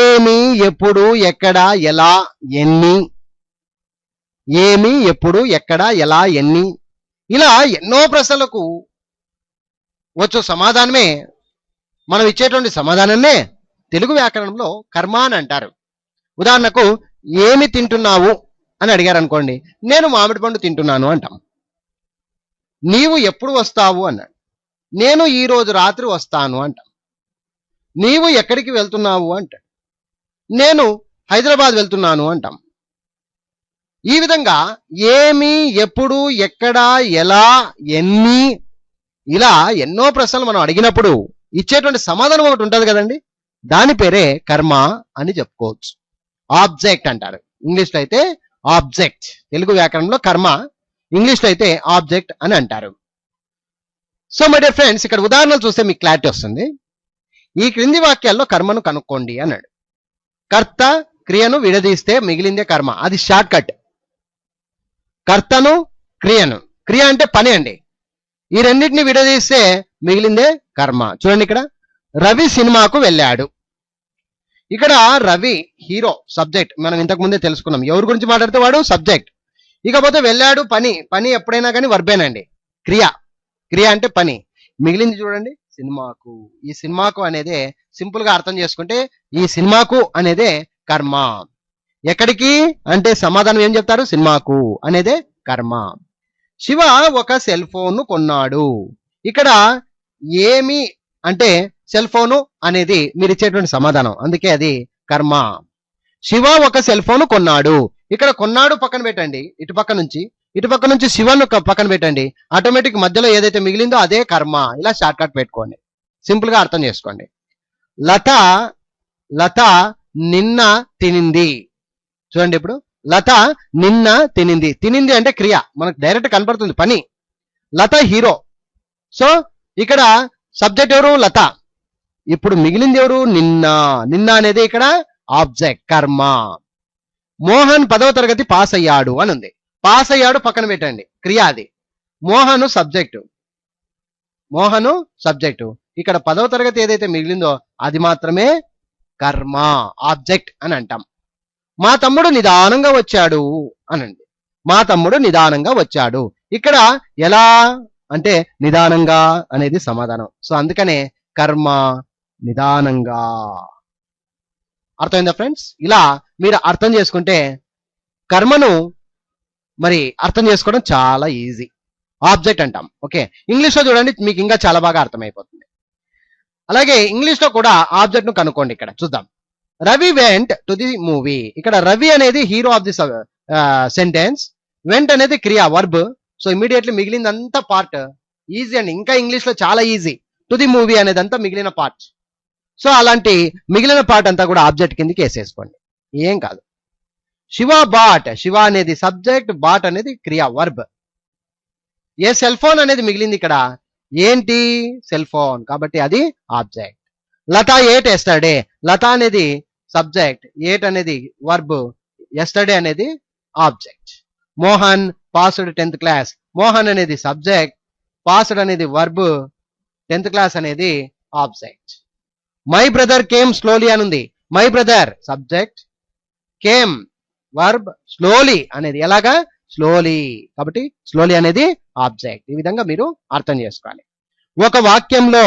ఏమి, ఎప్పుడు, ఎక్కడ, ఎలా, ఎన్ని, ఏమి, ఎప్పుడు, ఎక్కడ, ఎలా, ఎన్ని, ఇలా ఎన్నో ప్రశ్నలకు వచ్చు సమాధానమే, మనం ఇచ్చేటువంటి సమాధానాన్నే తెలుగు వ్యాకరణంలో కర్మ అని అంటారు. ఉదాహరణకు ఏమి తింటున్నావు అని అడిగారు అనుకోండి, నేను మామిడి పండు తింటున్నాను అంటాం. నీవు ఎప్పుడు వస్తావు అన్నాడు, నేను ఈ రోజు రాత్రి వస్తాను అంటాం. నీవు ఎక్కడికి వెళ్తున్నావు అంటాడు, నేను హైదరాబాద్ వెళ్తున్నాను అంటాం. ఈ విధంగా ఏమి, ఎప్పుడు, ఎక్కడ, ఎలా, ఎన్ని, ఇలా ఎన్నో ప్రశ్నలు మనం అడిగినప్పుడు ఇచ్చేటువంటి సమాధానం ఒకటి ఉంటుంది కదండి, దాని పేరే కర్మ అని చెప్పుకోవచ్చు. ఆబ్జెక్ట్ అంటారు. ఇంగ్లీష్లో అయితే ఆబ్జెక్ట్, తెలుగు వ్యాకరణంలో కర్మ, ఇంగ్లీష్లో అయితే ఆబ్జెక్ట్ అని అంటారు. సో మై డియర్ ఫ్రెండ్స్, ఇక్కడ ఉదాహరణలు చూస్తే మీకు క్లారిటీ వస్తుంది. ఈ క్రింది వాక్యాల్లో కర్మను కనుక్కోండి అన్నాడు. కర్త క్రియను విడదీస్తే మిగిలిందే కర్మ, అది షార్ట్ కట్. కర్తను క్రియను, క్రియ అంటే పని అండి, ఈ రెండింటిని విడదీస్తే మిగిలిందే కర్మ. చూడండి, ఇక్కడ రవి సినిమాకు వెళ్ళాడు. ఇక్కడ రవి హీరో, సబ్జెక్ట్, మనం ఇంతకు ముందే తెలుసుకున్నాం. ఎవరి గురించి మాట్లాడితే వాడు సబ్జెక్ట్. ఇకపోతే వెళ్ళాడు పని, పని ఎప్పుడైనా కానీ వర్బేనండి. క్రియ, క్రియ అంటే పని. మిగిలింది చూడండి సినిమాకు. ఈ సినిమాకు అనేదే సింపుల్ గా అర్థం చేసుకుంటే ఈ సినిమాకు అనేదే కర్మ. ఎక్కడికి అంటే సమాధానం ఏం చెప్తారు, సినిమాకు అనేదే కర్మ. శివ ఒక సెల్ ఫోన్ కొన్నాడు. ఇక్కడ ఏమి అంటే సెల్ ఫోను అనేది మీరు ఇచ్చేటువంటి సమాధానం, అందుకే అది కర్మ. శివ ఒక సెల్ ఫోన్ కొన్నాడు. ఇక్కడ కొన్నాడు పక్కన పెట్టండి, ఇటు పక్క నుంచి శివను పక్కన పెట్టండి, ఆటోమేటిక్ మధ్యలో ఏదైతే మిగిలిందో అదే కర్మ. ఇలా షార్ట్ కట్ పెట్టుకోండి, సింపుల్ గా అర్థం చేసుకోండి. లత నిన్న తినింది. చూడండి, ఇప్పుడు లత నిన్న తినింది. తినింది అంటే క్రియ, మనకు డైరెక్ట్ కనపడుతుంది పని. లత హీరో, సో ఇక్కడ సబ్జెక్ట్ ఎవరు, లత. ఇప్పుడు మిగిలింది ఎవరు, నిన్న. నిన్న అనేది ఇక్కడ ఆబ్జెక్ట్, కర్మ. మోహన్ 10వ తరగతి పాస్ అయ్యాడు అని ఉంది. పాస్ అయ్యాడు పక్కన పెట్టండి, క్రియ అది. Mohan subject, Mohan subject. ఇక్కడ 10వ తరగతి ఏదైతే మిగిలిందో అది మాత్రమే కర్మ, ఆబ్జెక్ట్ అని అంటాం. మా తమ్ముడు నిదానంగా వచ్చాడు అనండి. మా తమ్ముడు నిదానంగా వచ్చాడు. ఇక్కడ ఎలా అంటే నిదానంగా అనేది సమాధానం. సో అందుకనే కర్మ నిదానంగా. అర్థమైందా ఫ్రెండ్స్? ఇలా మీరు అర్థం చేసుకుంటే కర్మను మరి అర్థం చేసుకోవడం చాలా ఈజీ. ఆబ్జెక్ట్ అంటాం. ఓకే, ఇంగ్లీష్లో చూడండి, మీకు ఇంకా చాలా బాగా అర్థమైపోతుంది. అలాగే ఇంగ్లీష్లో కూడా ఆబ్జెక్ట్ ను కనుక్కోండి. ఇక్కడ చూద్దాం. Ravi went to the movie. ఇక్కడ రవి అనేది hero of the sentence, went అనేది క్రియ, వర్బ్. సో ఇమీడియట్లీ మిగిలిందంతా పార్ట్ ఈజీ అండి. ఇంకా ఇంగ్లీష్లో చాలా ఈజీ. టు ది మూవీ అనేది అంతా మిగిలిన పార్ట్. సో అలాంటి మిగిలిన పార్ట్ అంతా కూడా ఆబ్జెక్ట్ కిందకి వేసేసుకోండి, ఏం కాదు. శివ బాట్, శివ అనేది సబ్జెక్ట్, బాట్ అనేది క్రియ, వర్బ్. ఏ సెల్ ఫోన్ అనేది మిగిలింది ఇక్కడ, ఏంటి సెల్ ఫోన్, కాబట్టి అది ఆబ్జెక్ట్. లత ఏట్ ఎస్టర్డే, లత అనేది సబ్జెక్ట్, ఏట్ అనేది వర్బ్, ఎస్టర్డే అనేది object. Mohan passed 10th class, Mohan అనేది సబ్జెక్ట్, పాస్డ్ అనేది వర్బ్, 10th క్లాస్ అనేది object. My brother came slowly అని ఉంది. My brother subject, came verb, slowly అనేది ఎలాగా స్లోలీ, కాబట్టి స్లోలీ అనేది ఆబ్జెక్ట్. ఈ విధంగా మీరు అర్థం చేసుకోవాలి. ఒక వాక్యంలో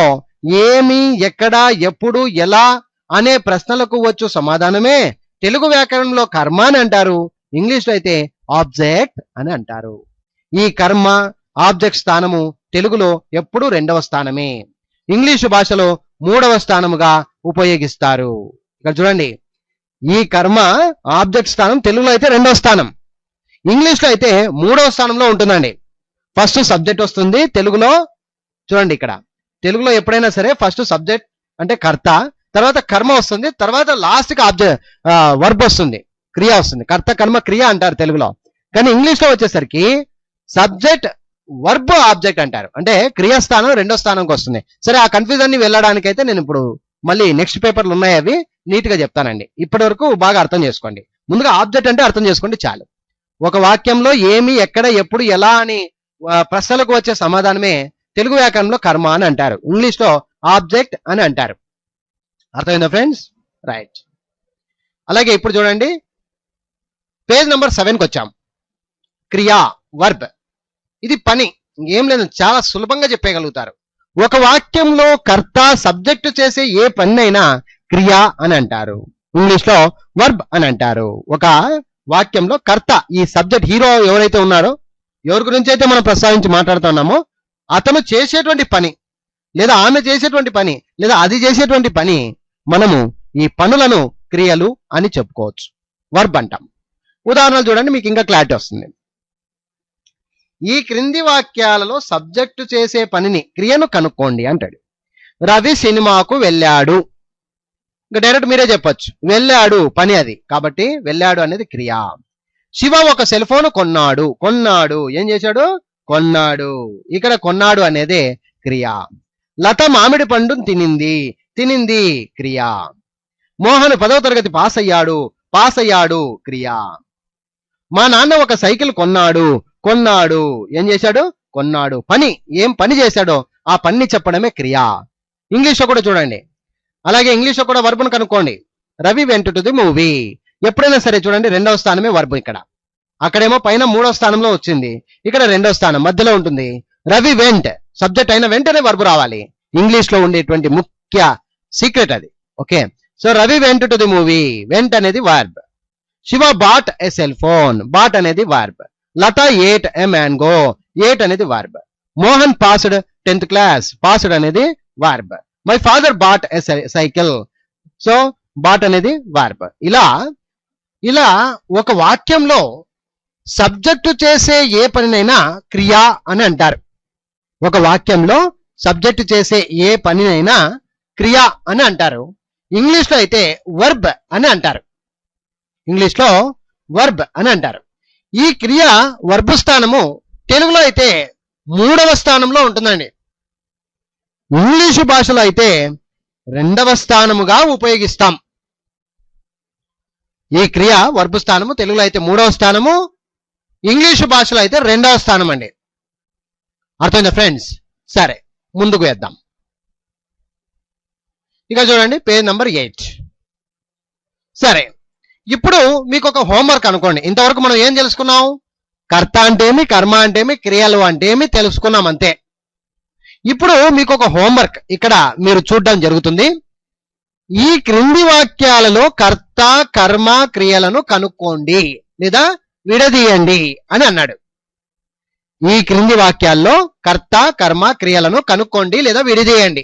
ఏమి, ఎక్కడ, ఎప్పుడు, ఎలా అనే ప్రశ్నలకు వచ్చు సమాధానమే తెలుగు వ్యాకరణంలో కర్మ అని అంటారు, ఇంగ్లీష్లో అయితే ఆబ్జెక్ట్ అని అంటారు. ఈ కర్మ ఆబ్జెక్ట్ స్థానము తెలుగులో ఎప్పుడు 2వ స్థానమే, ఇంగ్లీషు భాషలో 3వ స్థానముగా ఉపయోగిస్తారు. ఇక్కడ చూడండి, ఈ కర్మ ఆబ్జెక్ట్ స్థానం తెలుగులో అయితే 2వ స్థానం, ఇంగ్లీష్లో అయితే 3వ స్థానంలో ఉంటుందండి. ఫస్ట్ సబ్జెక్ట్ వస్తుంది తెలుగులో. చూడండి, ఇక్కడ తెలుగులో ఎప్పుడైనా సరే ఫస్ట్ సబ్జెక్ట్ అంటే కర్త, తర్వాత కర్మ వస్తుంది, తర్వాత లాస్ట్కి ఆబ్జెక్ట్ వర్బ్ వస్తుంది, క్రియ వస్తుంది. కర్త కర్మ క్రియ అంటారు తెలుగులో. కానీ ఇంగ్లీష్లో వచ్చేసరికి సబ్జెక్ట్ వర్బ్ ఆబ్జెక్ట్ అంటారు, అంటే క్రియాస్థానం 2వ స్థానంకి వస్తుంది. సరే, ఆ కన్ఫ్యూజన్ ని వెళ్ళడానికైతే నేను ఇప్పుడు మళ్ళీ నెక్స్ట్ పేపర్లు ఉన్నాయి, అవి నీట్ గా చెప్తానండి. ఇప్పటి వరకు బాగా అర్థం చేసుకోండి. ముందుగా ఆబ్జెక్ట్ అంటే అర్థం చేసుకోండి చాలు. ఒక వాక్యంలో ఏమి, ఎక్కడ, ఎప్పుడు, ఎలా అని ప్రశ్నలకు వచ్చే సమాధానమే తెలుగు వ్యాకరణంలో కర్మ అని అంటారు, ఇంగ్లీష్లో ఆబ్జెక్ట్ అని అంటారు. అర్థమైందా ఫ్రెండ్స్? రైట్. అలాగే ఇప్పుడు చూడండి, పేజ్ నెంబర్ 7కి వచ్చాం. క్రియా, వర్బ్, ఇది పని, ఇంకేం లేదు, చాలా సులభంగా చెప్పగలుగుతారు. ఒక వాక్యంలో కర్త సబ్జెక్టు చేసే ఏ పని అయినా క్రియ అని అంటారు, ఇంగ్లీష్లో వర్బ్ అని అంటారు. ఒక వాక్యంలో కర్త, ఈ సబ్జెక్ట్ హీరో ఎవరైతే ఉన్నారో, ఎవరి గురించి అయితే మనం ప్రస్తావించి మాట్లాడుతున్నామో, అతను చేసేటువంటి పని లేదా ఆమె చేసేటువంటి పని లేదా అది చేసేటువంటి పని, మనము ఈ పనులను క్రియలు అని చెప్పుకోవచ్చు, వర్బ్ అంటాం. ఉదాహరణలు చూడండి, మీకు ఇంకా క్లారిటీ వస్తుంది. ఈ క్రింది వాక్యాలలో సబ్జెక్టు చేసే పనిని, క్రియను కనుక్కోండి అంటాడు. రవి సినిమాకు వెళ్ళాడు. ఇంకా డైరెక్ట్ మీరే చెప్పొచ్చు, వెళ్ళాడు పని అది, కాబట్టి వెళ్ళాడు అనేది క్రియ. శివ ఒక సెల్ ఫోన్ కొన్నాడు. కొన్నాడు ఏం చేశాడు? కొన్నాడు. ఇక్కడ కొన్నాడు అనేది క్రియ. లత మామిడి పండు తినింది. తినింది క్రియ. మోహన్ 10వ తరగతి పాస్ అయ్యాడు. పాస్ అయ్యాడు క్రియ. మా నాన్న ఒక సైకిల్ కొన్నాడు. కొన్నాడు ఏం చేశాడు? కొన్నాడు. పని, ఏం పని చేశాడో ఆ పని చెప్పడమే క్రియ. ఇంగ్లీష్లో కూడా చూడండి, అలాగే ఇంగ్లీష్లో కూడా వర్బును కనుక్కోండి. Ravi went to the movie. ఎప్పుడైనా సరే చూడండి, 2వ స్థానమే వర్బు. ఇక్కడ అక్కడేమో పైన 3వ స్థానంలో వచ్చింది, ఇక్కడ 2వ స్థానం మధ్యలో ఉంటుంది. రవి వెంట్ సబ్జెక్ట్ అయిన వెంటనే వర్బు రావాలి. ఇంగ్లీష్లో ఉండేటువంటి ముఖ్య సీక్రెట్ అది. Okay, so Ravi went to the movie, went అనేది verb. Shiva bought a cell phone, bought అనేది verb. Latha ate a mango, ate అనేది verb. Mohan passed 10th class, passed అనేది verb. My father bought a cycle, so bought అనేది verb. ఇలా ఒక వాక్యంలో subject చేసే ఏ పనినైనా క్రియ అని అంటారు. ఒక వాక్యంలో సబ్జెక్టు చేసే ఏ పనినైనా క్రియ అని అంటారు. ఇంగ్లీష్లో అయితే వర్బ్ అని అంటారు. ఇంగ్లీష్లో వర్బ్ అని అంటారు. ఈ క్రియ వర్బ్ స్థానము తెలుగులో అయితే 3వ స్థానంలో ఉంటుందండి. ఇంగ్లీషు భాషలో అయితే 2వ స్థానముగా ఉపయోగిస్తాం. ఈ క్రియ వర్బ్ స్థానము తెలుగులో అయితే 3వ స్థానము, ఇంగ్లీషు భాషలో అయితే 2వ స్థానం అండి. అర్థమైందా ఫ్రెండ్స్? సరే, ముందుకు వేద్దాం. ఇక చూడండి, పేజ్ నంబర్ 8. సరే, ఇప్పుడు మీకు ఒక హోంవర్క్ అనుకోండి. ఇంతవరకు మనం ఏం తెలుసుకున్నాం? కర్త అంటేమి, కర్మ అంటేమి, క్రియలు అంటేమి తెలుసుకున్నాం అంతే. ఇప్పుడు మీకు ఒక హోంవర్క్ ఇక్కడ మీరు చూడడం జరుగుతుంది. ఈ క్రింది వాక్యాలలో కర్త, కర్మ, క్రియలను కనుక్కోండి లేదా విడదీయండి అని అన్నాడు. ఈ క్రింది వాక్యాల్లో కర్త, కర్మ, క్రియలను కనుక్కోండి లేదా విడదీయండి,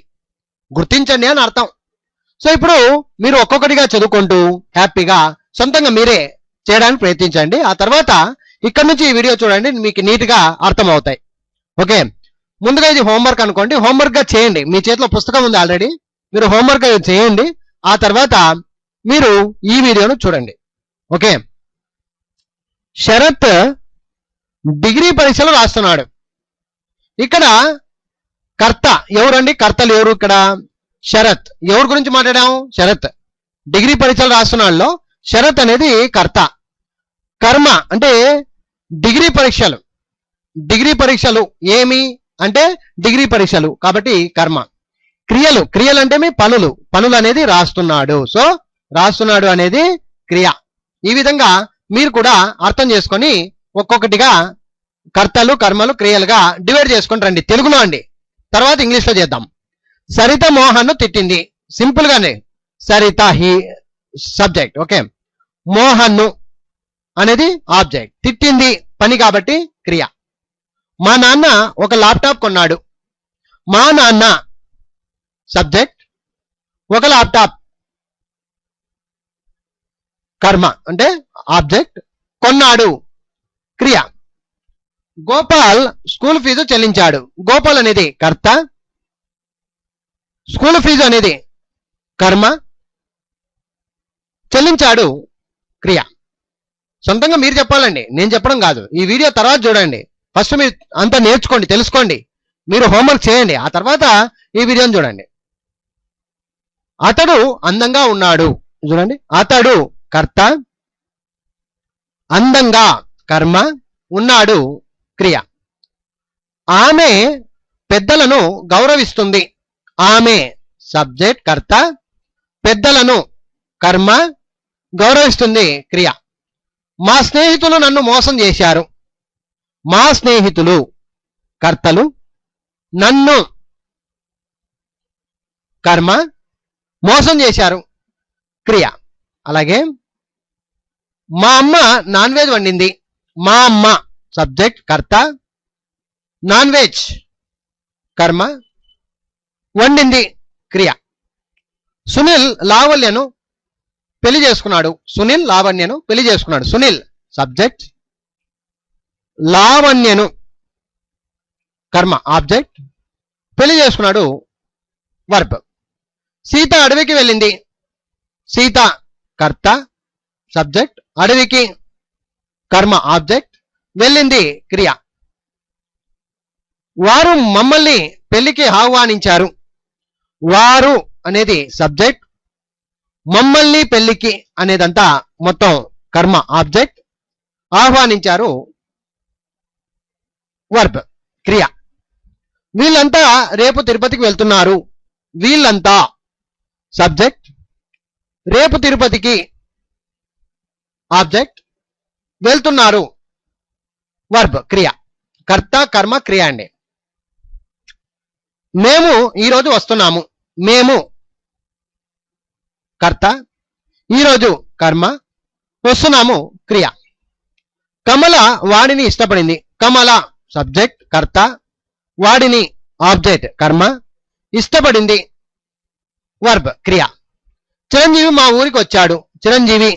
గుర్తించండి అని అర్థం. సో ఇప్పుడు మీరు ఒక్కొక్కటిగా చదువుకుంటూ హ్యాపీగా సొంతంగా మీరే చేయడానికి ప్రయత్నించండి. ఆ తర్వాత ఇక్కడ నుంచి ఈ వీడియో చూడండి, మీకు నీట్గా అర్థం అవుతాయి. ఓకే, ముందుగా ఇది హోంవర్క్ అనుకోండి. హోంవర్క్ గా చేయండి. మీ చేతిలో పుస్తకం ఉంది ఆల్రెడీ, మీరు హోంవర్క్ చేయండి. ఆ తర్వాత మీరు ఈ వీడియోను చూడండి. ఓకే, శరత్ డిగ్రీ పరీక్షలు రాస్తున్నాడు. ఇక్కడ కర్త ఎవరండి? కర్తలు ఎవరు? ఇక్కడ శరత్. ఎవరి గురించి మాట్లాడాము? శరత్ డిగ్రీ పరీక్షలు రాస్తున్నాడులో శరత్ అనేది కర్త. కర్మ అంటే డిగ్రీ పరీక్షలు. డిగ్రీ పరీక్షలు ఏమి అంటే డిగ్రీ పరీక్షలు, కాబట్టి కర్మ. క్రియలు, క్రియలు అంటే మీ పనులు, పనులు అనేది రాస్తున్నాడు. సో రాస్తున్నాడు అనేది క్రియ. ఈ విధంగా మీరు కూడా అర్థం చేసుకొని ఒక్కొక్కటిగా కర్తలు, కర్మలు, క్రియలుగా డివైడ్ చేసుకొని రండి. తెలుగులో అండి, తర్వాత ఇంగ్లీష్లో చేద్దాం. సరిత మోహన్ను తిట్టింది. సింపుల్ గానే సరిత హీ సబ్జెక్ట్. ఓకే, మోహన్ను అనేది ఆబ్జెక్ట్, తిట్టింది పని కాబట్టి క్రియ. మా నాన్న ఒక ల్యాప్టాప్ కొన్నాడు. మా నాన్న సబ్జెక్ట్, ఒక ల్యాప్టాప్ కర్మ అంటే ఆబ్జెక్ట్, కొన్నాడు క్రియ. గోపాల్ స్కూల్ ఫీజు చెల్లించాడు. గోపాల్ అనేది కర్త, స్కూల్ ఫీజు అనేది కర్మ, చెల్లించాడు క్రియ. సొంతంగా మీరు చెప్పాలండి, నేను చెప్పడం కాదు. ఈ వీడియో తర్వాత చూడండి. ఫస్ట్ మీరు అంతా నేర్చుకోండి, తెలుసుకోండి, మీరు హోంవర్క్ చేయండి. ఆ తర్వాత ఈ వీడియోని చూడండి. అతడు అందంగా ఉన్నాడు. చూడండి, అతడు కర్త, అందంగా కర్మ, ఉన్నాడు క్రియ. ఆమె పెద్దలను గౌరవిస్తుంది. ఆమె సబ్జెక్ట్ కర్త, పెద్దలను కర్మ, గౌరవిస్తుంది క్రియ. మా స్నేహితులు నన్ను మోసం చేశారు. మా స్నేహితులు కర్తలు, నన్ను కర్మ, మోసం చేశారు క్రియ. అలాగే మా అమ్మ నాన్ వెజ్ వండింది. మా అమ్మ సబ్జెక్ట్ కర్త, నాన్ వెజ్ కర్మ, వండింది క్రియ. సునీల్ లావణ్యను పెళ్లి చేసుకున్నాడు. సునీల్ లావణ్యను పెళ్లి చేసుకున్నాడు. సునీల్ సబ్జెక్ట్, లావణ్యను కర్మ ఆబ్జెక్ట్, పెళ్లి చేసుకున్నాడు వర్బ్. సీత అడవికి వెళ్ళింది, సీత కర్త సబ్జెక్ట్, అడవికి కర్మ ఆబ్జెక్ట్, వెళ్ళింది క్రియ. వారు మమ్మల్ని పెళ్లికి ఆహ్వానించారు, వారు అనేది సబ్జెక్ట్, మమ్మల్ని పెళ్లికి అనేదంతా మొత్తం కర్మ ఆబ్జెక్ట్, ఆహ్వానించారు వర్బ్ క్రియ. వీళ్ళంతా రేపు తిరుపతికి వెళ్తున్నారు, వీళ్ళంతా సబ్జెక్ట్, రేపు తిరుపతికి ఆబ్జెక్ట్, వెళ్తున్నారు వర్బ్ క్రియ. కర్త కర్మ క్రియ అండి. మేము ఈరోజు వస్తున్నాము, మేము కర్త, ఈరోజు కర్మ, వస్తున్నాము క్రియ. కమల వాడిని ఇష్టపడింది, కమల సబ్జెక్ట్ కర్త, వాడిని ఆబ్జెక్ట్ కర్మ, ఇష్టపడింది వర్బ్ క్రియ. చిరంజీవి మా ఊరికి వచ్చాడు, చిరంజీవి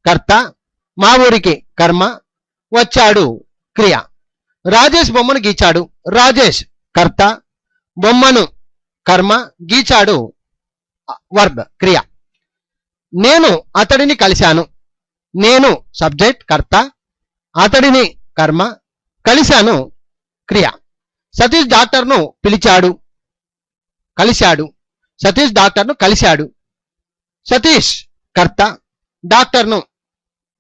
కర్త, మా ఊరికి కర్మ, వచ్చాడు క్రియ. రాజేష్ బొమ్మను గీచాడు, రాజేష్ కర్త, బొమ్మను కర్మ, గీచాడు వర్బ్ క్రియ. నేను అతడిని కలిశాను, నేను సబ్జెక్ట్ కర్త, అతడిని కర్మ, కలిశాను క్రియ. సతీష్ డాక్టర్ను పిలిచాడు, కలిశాడు, సతీష్ డాక్టర్ను కలిశాడు, సతీష్ కర్త, డాక్టర్ను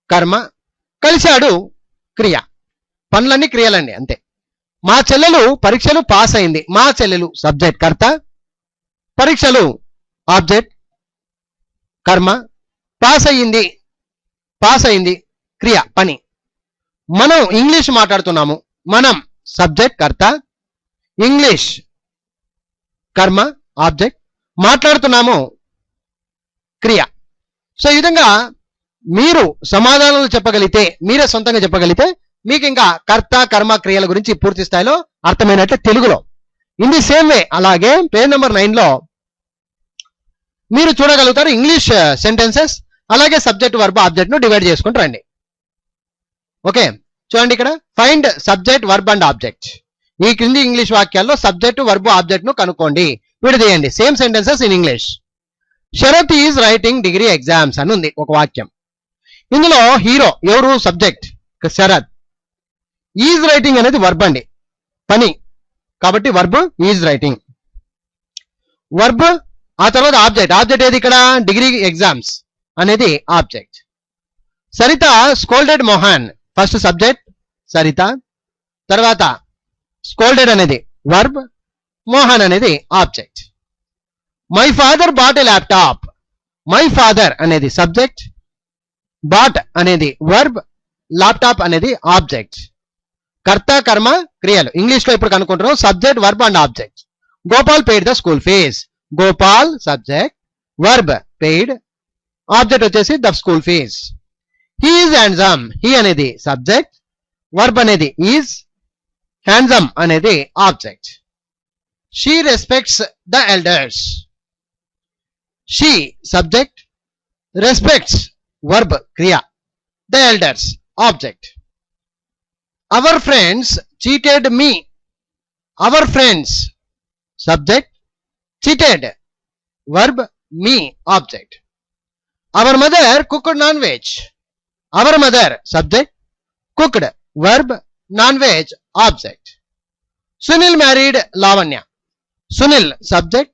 కర్మ, కలిశాడు క్రియ. పనులన్నీ క్రియలండి అంతే. మా చెల్లెలు పరీక్షలు పాస్ అయింది, మా చెల్లెలు సబ్జెక్ట్ కర్త, పరీక్షలు ఆబ్జెక్ట్ కర్మ, పాస్ అయ్యింది, పాస్ అయింది క్రియ పని. మనం ఇంగ్లీష్ మాట్లాడుతున్నాము, మనం సబ్జెక్ట్ కర్త, ఇంగ్లీష్ కర్మ ఆబ్జెక్ట్, మాట్లాడుతున్నాము క్రియ. సో ఈ విధంగా మీరు సమాధానాలు చెప్పగలిగితే, మీరే సొంతంగా చెప్పగలిగితే మీకు ఇంకా కర్త కర్మ క్రియల గురించి పూర్తి స్థాయిలో అర్థమైనట్లే తెలుగులో. ఇన్ ది సేమ్ వే అలాగే పేజ్ నెంబర్ 9 లో మీరు చూడగలుగుతారు ఇంగ్లీష్ సెంటెన్సెస్, అలాగే సబ్జెక్ట్ వర్బ్ ఆబ్జెక్ట్ ను డివైడ్ చేసుకుంటూ రండి. ఓకే, చూడండి ఇక్కడ find subject verb and object. ఈ క్రింది ఇంగ్లీష్ వాక్యాల్లో సబ్జెక్ట్ వర్బ్ ఆబ్జెక్ట్ ను కనుక్కోండి, విడదీయండి. Same sentences in English. Sharath is writing degree exams అని ఉంది ఒక వాక్యం. ఇందులో హీరో ఎవరు? సబ్జెక్ట్ శరత్. ఈజ్ రైటింగ్ అనేది వర్బ్ అండి, పని, కాబట్టి వర్బ్ ఈజ్ రైటింగ్. వర్బ్ ఆ తర్వాత ఆబ్జెక్ట్, ఆబ్జెక్ట్ ఏది ఇక్కడ? డిగ్రీ ఎగ్జామ్స్ అనేది object. Saritha scolded Mohan, first subject Saritha, తర్వాత స్కోల్డెడ్ అనేది వర్బ్, మోహన్ అనేది object. My father bought a laptop, my father అనేది సబ్జెక్ట్, బాట్ అనేది వర్బ్, ల్యాప్టాప్ అనేది ఆబ్జెక్ట్. కర్త కర్మ క్రియలు ఇంగ్లీష్ లో ఇప్పుడు కనుక్కుంటున్నాం subject verb and object. Gopal paid the school fees, Gopal subject, verb paid, object వచ్చేసి the school fees. He is handsome, he అనేది సబ్జెక్ట్, వర్బ్ అనేది ఈజ్, హ్యాండ్సమ్ అనేది object. She respects the elders, she subject, respects verb క్రియ, the elders object. Our friends cheated me, our friends subject, cheated verb, me object. Our mother cooked non veg, our mother subject, cooked verb, non veg object. Sunil married Lavanya, Sunil subject,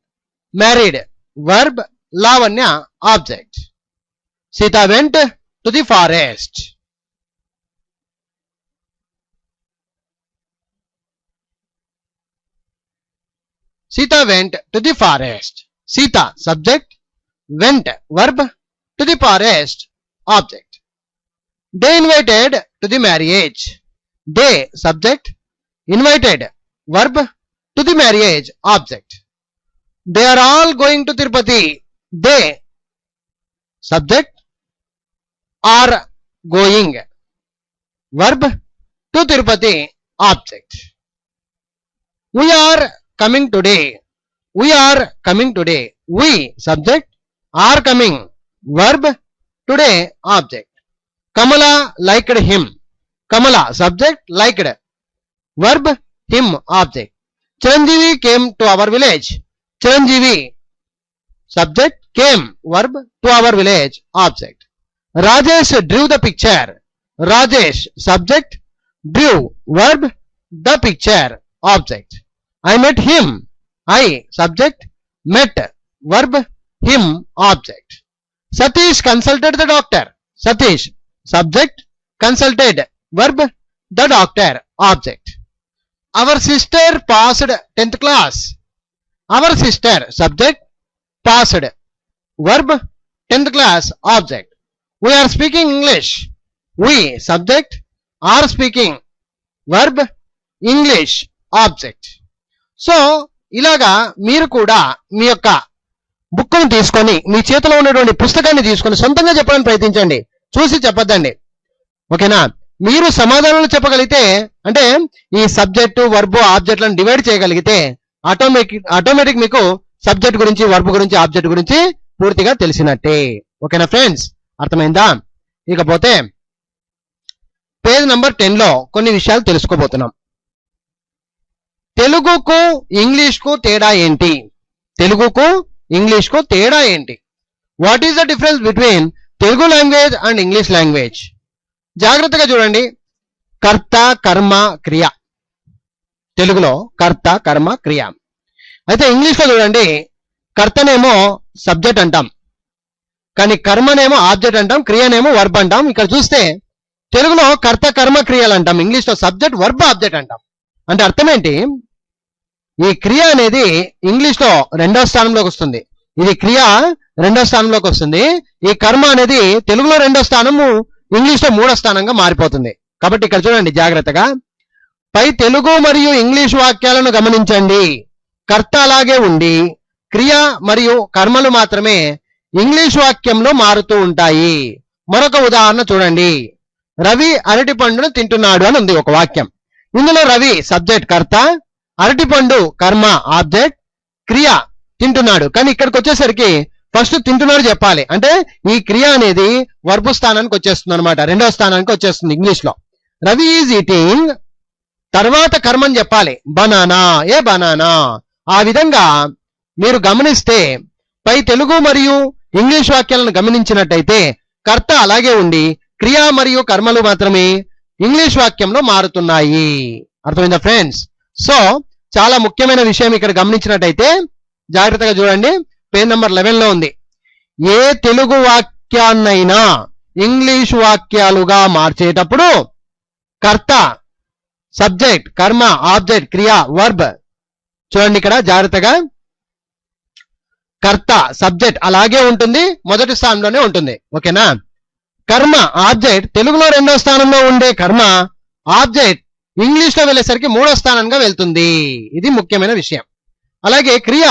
married verb, Lavanya object. Sita went to the forest, Sita went to the forest. Sita subject, went verb, to the forest object. They invited to the marriage. They subject, invited verb, to the marriage object. They are all going to Tirupati. They subject, are going verb, to Tirupati object. We are coming today. We are coming today. We subject, are coming verb, today object. Kamala liked him. Kamala, subject, liked. Verb, him, object. Chiranjeevi came to our village. Chiranjeevi, subject, came, verb, to our village, object. Rajesh drew the picture. Rajesh, subject, drew, verb, the picture, object. I met him. I, subject, met, verb, him, object. Satish consulted the doctor. Satish, subject, consulted, verb, the doctor, object. Our sister passed 10th class. Our sister, subject, passed, verb, 10th class, object. We are speaking English. We, subject, are speaking, verb, English, object. So ఇలాగా మీరు కూడా మీ యొక్క బుక్ను తీసుకొని మీ చేతిలో ఉన్నటువంటి పుస్తకాన్ని తీసుకొని సొంతంగా చెప్పడానికి ప్రయత్నించండి, చూసి చెప్పొద్దండి. ఓకేనా? మీరు సమాధానాలు చెప్పగలిగితే, అంటే ఈ సబ్జెక్టు వర్బ్ ఆబ్జెక్ట్లను డివైడ్ చేయగలిగితే ఆటోమేటిక్ మీకు సబ్జెక్ట్ గురించి, వర్బ్ గురించి, ఆబ్జెక్ట్ గురించి పూర్తిగా తెలిసినట్టే. ఓకేనా ఫ్రెండ్స్, అర్థమైందా? ఇకపోతే పేజ్ నంబర్ 10 లో కొన్ని విషయాలు తెలుసుకోబోతున్నాం. తెలుగుకు ఇంగ్లీష్ కు తేడా ఏంటి? తెలుగుకు ఇంగ్లీష్ కు తేడా ఏంటి? What is the difference between Telugu language and English language? జాగ్రత్తగా చూడండి. కర్త, కర్మ, క్రియ. తెలుగులో కర్త, కర్మ, క్రియ. అయితే ఇంగ్లీష్ లో చూడండి, కర్తనేమో సబ్జెక్ట్ అంటాం, కానీ కర్మనేమో ఆబ్జెక్ట్ అంటాం, క్రియనేమో వర్బ్ అంటాం. ఇక్కడ చూస్తే తెలుగులో కర్త, కర్మ, క్రియలు అంటాం, ఇంగ్లీష్ లో సబ్జెక్ట్, వర్బ్, ఆబ్జెక్ట్ అంటాం. అంటే అర్థం ఏంటి? ఈ క్రియ అనేది ఇంగ్లీష్ లో 2వ స్థానంలోకి వస్తుంది, ఇది క్రియ 2వ స్థానంలోకి వస్తుంది. ఈ కర్మ అనేది తెలుగులో 2వ స్థానము, ఇంగ్లీష్ లో 3వ స్థానంగా మారిపోతుంది. కాబట్టి ఇక్కడ చూడండి జాగ్రత్తగా, పై తెలుగు మరియు ఇంగ్లీష్ వాక్యాలను గమనించండి. కర్త అలాగే ఉండి క్రియ మరియు కర్మలు మాత్రమే ఇంగ్లీష్ వాక్యంలో మారుతూ ఉంటాయి. మరొక ఉదాహరణ చూడండి. రవి అరటి పండును తింటున్నాడు అని ఉంది ఒక వాక్యం. ఇందులో రవి సబ్జెక్ట్, కర్త, అరటిపండు కర్మ, ఆబ్జెక్ట్, క్రియ తింటున్నాడు. కానీ ఇక్కడికి వచ్చేసరికి ఫస్ట్ తింటున్నాడు చెప్పాలి, అంటే ఈ క్రియ అనేది వర్బు స్థానానికి వచ్చేస్తుంది అనమాట, 2వ స్థానానికి వచ్చేస్తుంది ఇంగ్లీష్ లో. రవి ఈజ్ ఈటింగ్, తర్వాత కర్మని చెప్పాలి, బనానా, ఏ బనానా. ఆ విధంగా మీరు గమనిస్తే పై తెలుగు మరియు ఇంగ్లీష్ వాక్యాలను గమనించినట్టయితే కర్త అలాగే ఉండి క్రియ మరియు కర్మలు మాత్రమే ఇంగ్లీష్ వాక్యంలో మారుతున్నాయి. అర్థమైందా ఫ్రెండ్స్? సో చాలా ముఖ్యమైన విషయం ఇక్కడ గమనించినట్టయితే జాగ్రత్తగా చూడండి, పేజ్ నంబర్ 11 లో ఉంది. ఏ తెలుగు వాక్యాన్నైనా ఇంగ్లీష్ వాక్యాలుగా మార్చేటప్పుడు కర్త, సబ్జెక్ట్, కర్మ, ఆబ్జెక్ట్, క్రియ, వర్బ్. చూడండి ఇక్కడ జాగ్రత్తగా, కర్త సబ్జెక్ట్ అలాగే ఉంటుంది, మొదటి స్థానంలోనే ఉంటుంది. ఓకేనా? కర్మ ఆబ్జెక్ట్, తెలుగులో 2వ స్థానంలో ఉండే కర్మ ఆబ్జెక్ట్ ఇంగ్లీష్ లో వెళ్ళేసరికి 3వ స్థానంగా వెళ్తుంది. ఇది ముఖ్యమైన విషయం. అలాగే క్రియ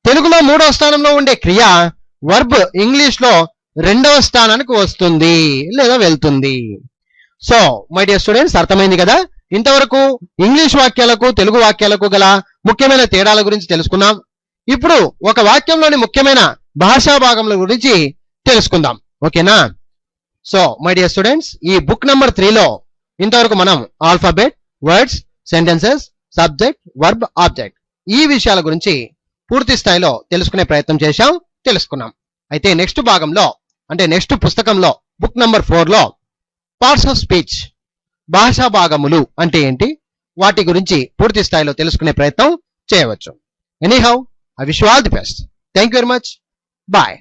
తెలుగులో 3వ స్థానంలో ఉండే క్రియ వర్బ్ ఇంగ్లీష్ లో 2వ స్థానానికి వస్తుంది లేదా వెళ్తుంది. సో మై డియర్ స్టూడెంట్స్, అర్థమైంది కదా? ఇంతవరకు ఇంగ్లీష్ వాక్యాలకు తెలుగు వాక్యాలకు గల ముఖ్యమైన తేడాల గురించి తెలుసుకున్నాం. ఇప్పుడు ఒక వాక్యంలోని ముఖ్యమైన భాషా భాగముల గురించి తెలుసుకుందాం. ఓకేనా? సో మై డియర్ స్టూడెంట్స్, ఈ బుక్ నంబర్ 3 లో ఇంతవరకు మనం alphabet, words, sentences, subject, verb, object ఈ విషయాల గురించి పూర్తి స్థాయిలో తెలుసుకునే ప్రయత్నం చేశాం, తెలుసుకున్నాం. అయితే నెక్స్ట్ భాగంలో, అంటే నెక్స్ట్ పుస్తకంలో బుక్ నంబర్ 4 లో పార్ట్స్ ఆఫ్ స్పీచ్, భాషా భాగములు అంటే ఏంటి, వాటి గురించి పూర్తి స్థాయిలో తెలుసుకునే ప్రయత్నం చేయవచ్చు. Anyhow, I wish you all the best. Thank you very much. Bye.